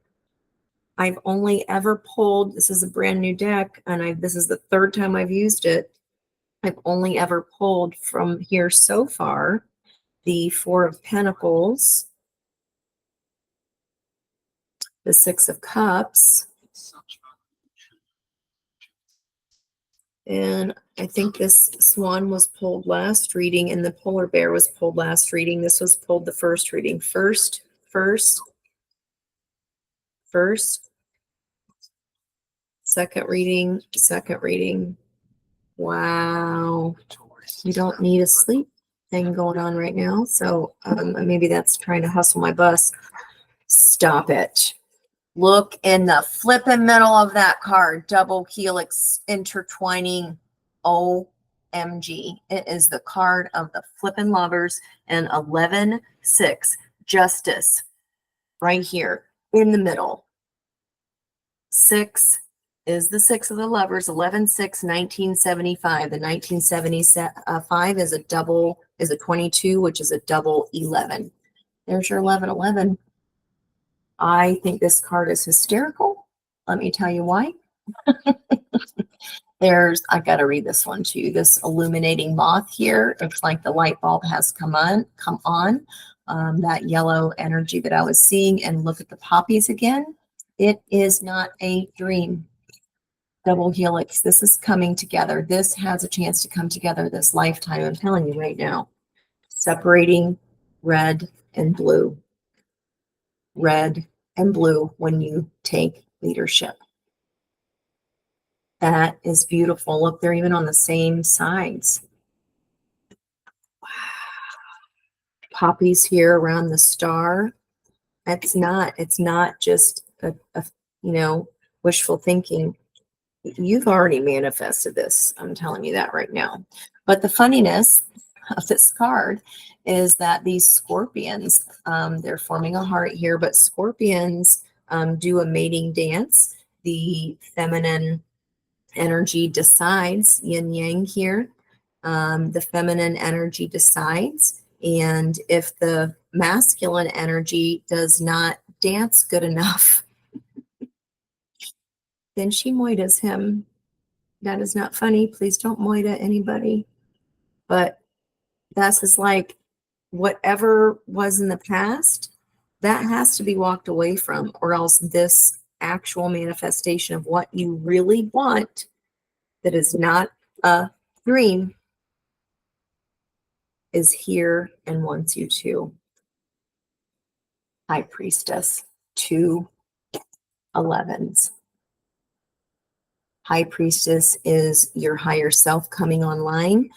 I've only ever pulled, this is a brand new deck, and this is the 3rd time I've used it. I've only ever pulled from here so far the 4 of Pentacles, the 6 of Cups, and I think this swan was pulled last reading, and the polar bear was pulled last reading. This was pulled the first reading. First, second reading. Wow. You don't need a sleep thing going on right now. So maybe that's trying to hustle my bus. Stop it. Look in the flipping middle of that card. Double helix intertwining. OMG. It is the card of the flipping lovers, and 11-6. Justice. Right here in the middle. 6 is the 6 of the lovers. 11-6, 1975. The 1975 is a 22, which is a double 11. There's your 11-11. I think this card is hysterical. Let me tell you why. I got to read this one too. This illuminating moth here. It's like the light bulb has come on. That yellow energy that I was seeing. And look at the poppies again. It is not a dream. Double helix. This is coming together. This has a chance to come together this lifetime. I'm telling you right now. Separating red and blue. Red and blue when you take leadership. That is beautiful. Look, they're even on the same sides. Poppies here around the star. It's not just a wishful thinking. You've already manifested this. I'm telling you that right now. But the funniness of this card is that these scorpions, they're forming a heart here, but scorpions do a mating dance. The feminine energy decides, yin yang here. The feminine energy decides. And if the masculine energy does not dance good enough, then she moitas him. That is not funny. Please don't moita anybody. But that's just like whatever was in the past, that has to be walked away from, or else this actual manifestation of what you really want, that is not a dream, is here and wants you to. High Priestess, 2 11s. High Priestess is your higher self coming online.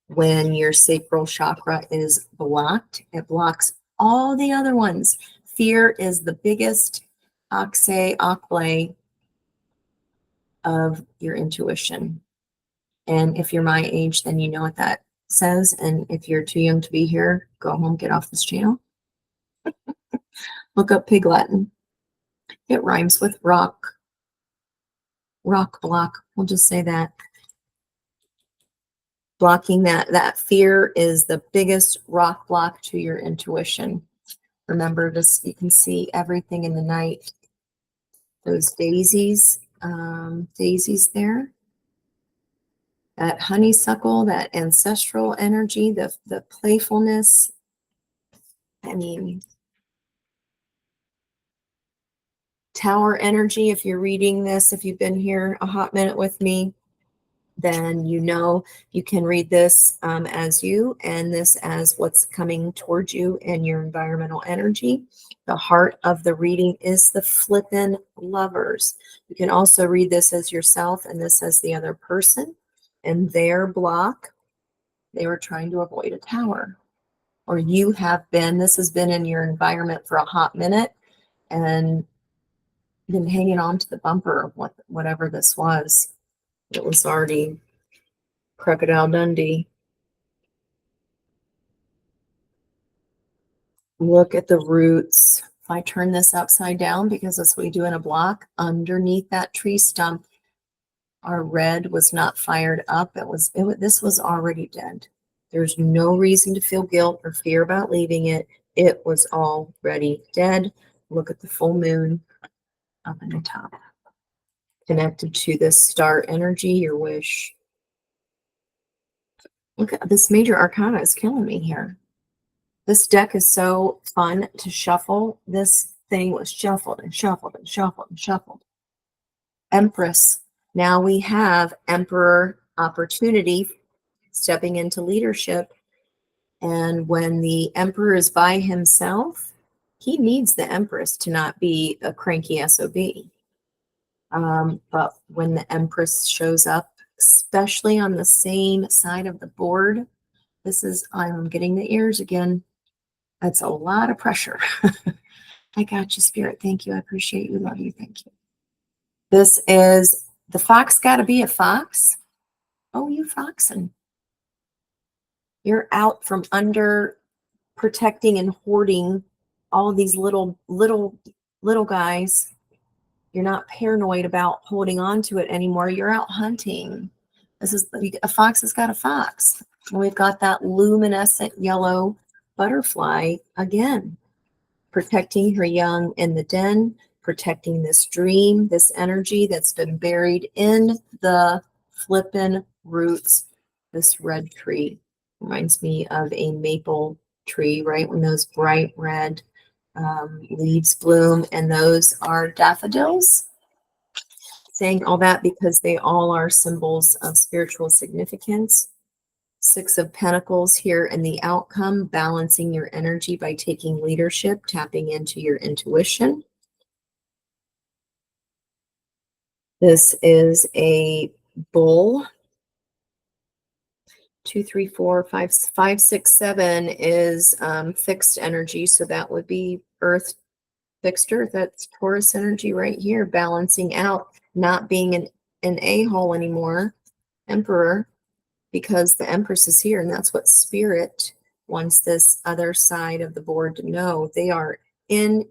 When your sacral chakra is blocked, it blocks all the other ones. Fear is the biggest oxlay of your intuition. And if you're my age, then you know what that says. And if you're too young to be here, go home, get off this channel. Look up Pig Latin. It rhymes with rock. Rock block. We'll just say that. Blocking that fear is the biggest rock block to your intuition. Remember this, you can see everything in the night. Those daisies there. That honeysuckle, that ancestral energy, the playfulness. I mean, Tower energy, if you're reading this, if you've been here a hot minute with me, then you know you can read this as you, and this as what's coming towards you and your environmental energy. The heart of the reading is the flippin' Lovers. You can also read this as yourself and this as the other person. And their block, they were trying to avoid a tower. Or you have been, this has been in your environment for a hot minute and been hanging on to the bumper of whatever this was. It was already Crocodile Dundee. Look at the roots. If I turn this upside down, because that's what we do in a block, underneath that tree stump, our red was not fired up. This was already dead. There's no reason to feel guilt or fear about leaving it. It was already dead. Look at the full moon up in the top. Connected to this star energy, your wish. Look at this major arcana is killing me here. This deck is so fun to shuffle. This thing was shuffled and shuffled and shuffled and shuffled. Empress. Now we have Emperor opportunity stepping into leadership. And when the Emperor is by himself, he needs the Empress to not be a cranky SOB. But when the Empress shows up, especially on the same side of the board, I'm getting the ears again. That's a lot of pressure. I got you, Spirit. Thank you. I appreciate you. Love you. Thank you. This is the fox got to be a fox. Oh, you foxing. You're out from under protecting and hoarding all these little guys. You're not paranoid about holding on to it anymore. You're out hunting. This is a fox has got a fox. And we've got that luminescent yellow butterfly again, protecting her young in the den, protecting this dream, this energy that's been buried in the flippin' roots. This red tree reminds me of a maple tree, right? When those bright red leaves bloom, and those are daffodils. Saying all that because they all are symbols of spiritual significance. Six of Pentacles here in the outcome, balancing your energy by taking leadership, tapping into your intuition. This is a bull. 2, 3, 4, 5, 5, 6, 7 is fixed energy. So that would be Earth, fixed Earth. That's Taurus energy right here, balancing out, not being an a-hole anymore. Emperor, because the Empress is here, and that's what Spirit wants this other side of the board to know. They are in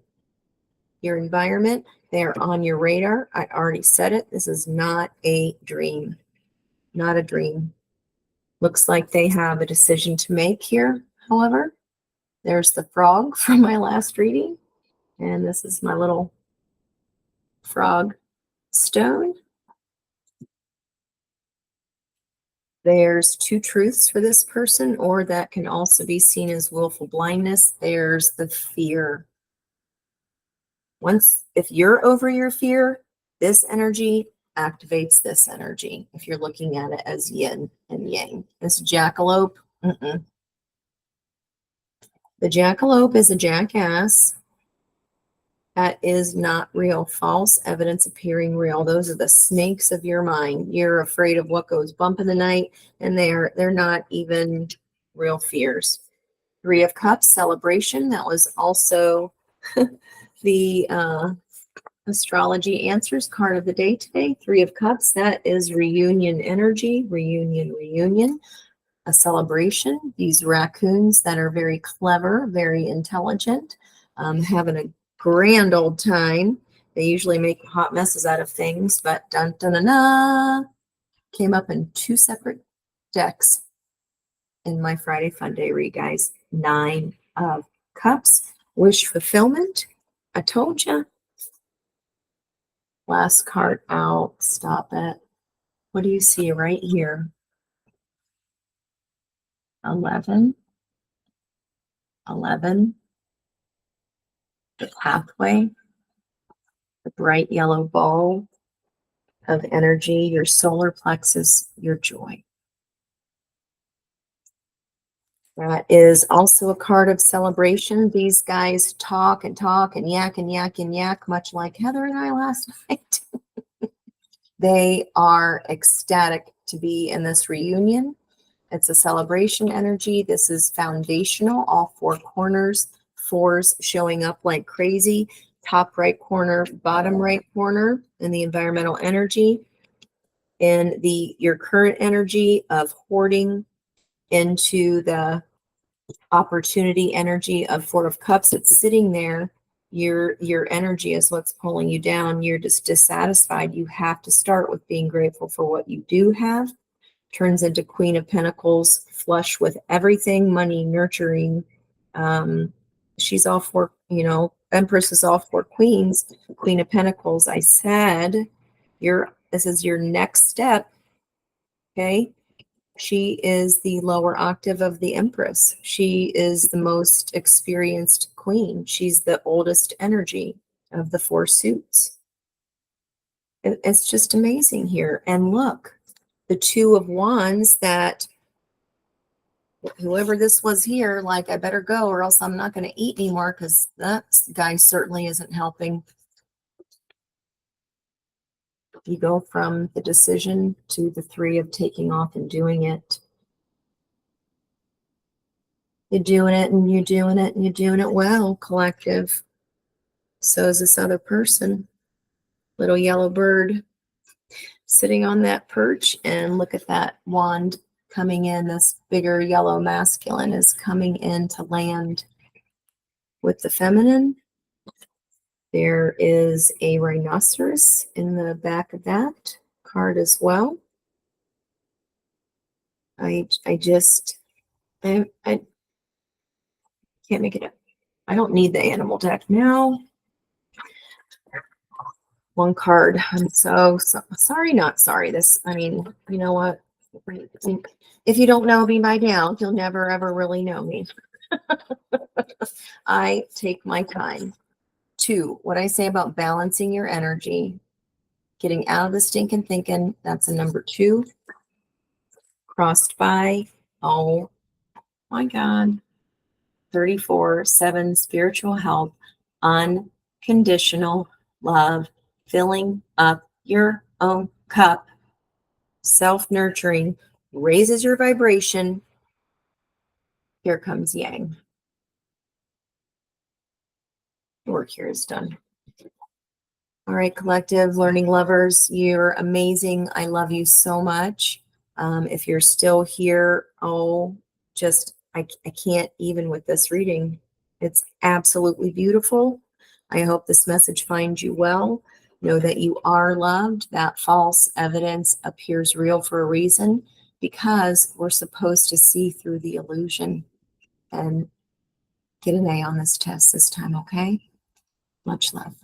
your environment. They are on your radar. I already said it. This is not a dream. Not a dream. Looks like they have a decision to make here, however. There's the frog from my last reading. And this is my little frog stone. There's two truths for this person, or that can also be seen as willful blindness. There's the fear. If you're over your fear, this energy activates this energy. If you're looking at it as yin and yang, this jackalope, the jackalope is a jackass. That is not real. False evidence appearing real. Those are the snakes of your mind. You're afraid of what goes bump in the night, and they're not even real fears. Three of Cups, celebration. That was also the astrology answers card of the day today. Three of Cups, that is reunion energy. Reunion. A celebration. These raccoons that are very clever, very intelligent, having a grand old time. They usually make hot messes out of things, but dun dun dun dun, came up in two separate decks in my Friday Fun Day read, guys. 9 of Cups, wish fulfillment. I told you. Last card out. Stop it. What do you see right here? 11. The pathway. The bright yellow ball of energy, your solar plexus, your joy. That is also a card of celebration. These guys talk and talk and yak and yak and yak, much like Heather and I last night. They are ecstatic to be in this reunion. It's a celebration energy. This is foundational, all four corners, fours showing up like crazy. Top right corner, bottom right corner in the environmental energy, in your current energy of hoarding into the opportunity energy of Four of Cups. It's sitting there. Your energy is what's pulling you down. You're just dissatisfied. You have to start with being grateful for what you do have. Turns into Queen of Pentacles, flush with everything, money, nurturing. She's all for, Empress is all for queens. Queen of Pentacles, I said, this is your next step. Okay. She is the lower octave of the Empress. She is the most experienced queen. She's the oldest energy of the four suits. It's just amazing here. And look, the Two of Wands, that whoever this was here, like, I better go or else I'm not going to eat anymore, because that guy certainly isn't helping. You go from the decision to the three of taking off and doing it. You're doing it and you're doing it and you're doing it well, collective. So is this other person. Little yellow bird sitting on that perch, and look at that wand coming in. This bigger yellow masculine is coming in to land with the feminine. There is a rhinoceros in the back of that card as well. I can't make it up. I don't need the animal deck now. One card. I'm so sorry, not sorry. You know what? If you don't know me by now, you'll never ever really know me. I take my time. 2, what I say about balancing your energy, getting out of the stinking thinking, that's a number 2. Crossed by Oh my God. 34/7 spiritual help, unconditional love, filling up your own cup, self-nurturing, raises your vibration. Here comes Yang. The work here is done. All right, collective learning lovers, you're amazing. I love you so much. If you're still here, I can't even with this reading. It's absolutely beautiful. I hope this message finds you well. Know that you are loved. That false evidence appears real for a reason because we're supposed to see through the illusion and get an A on this test this time, okay? Much love.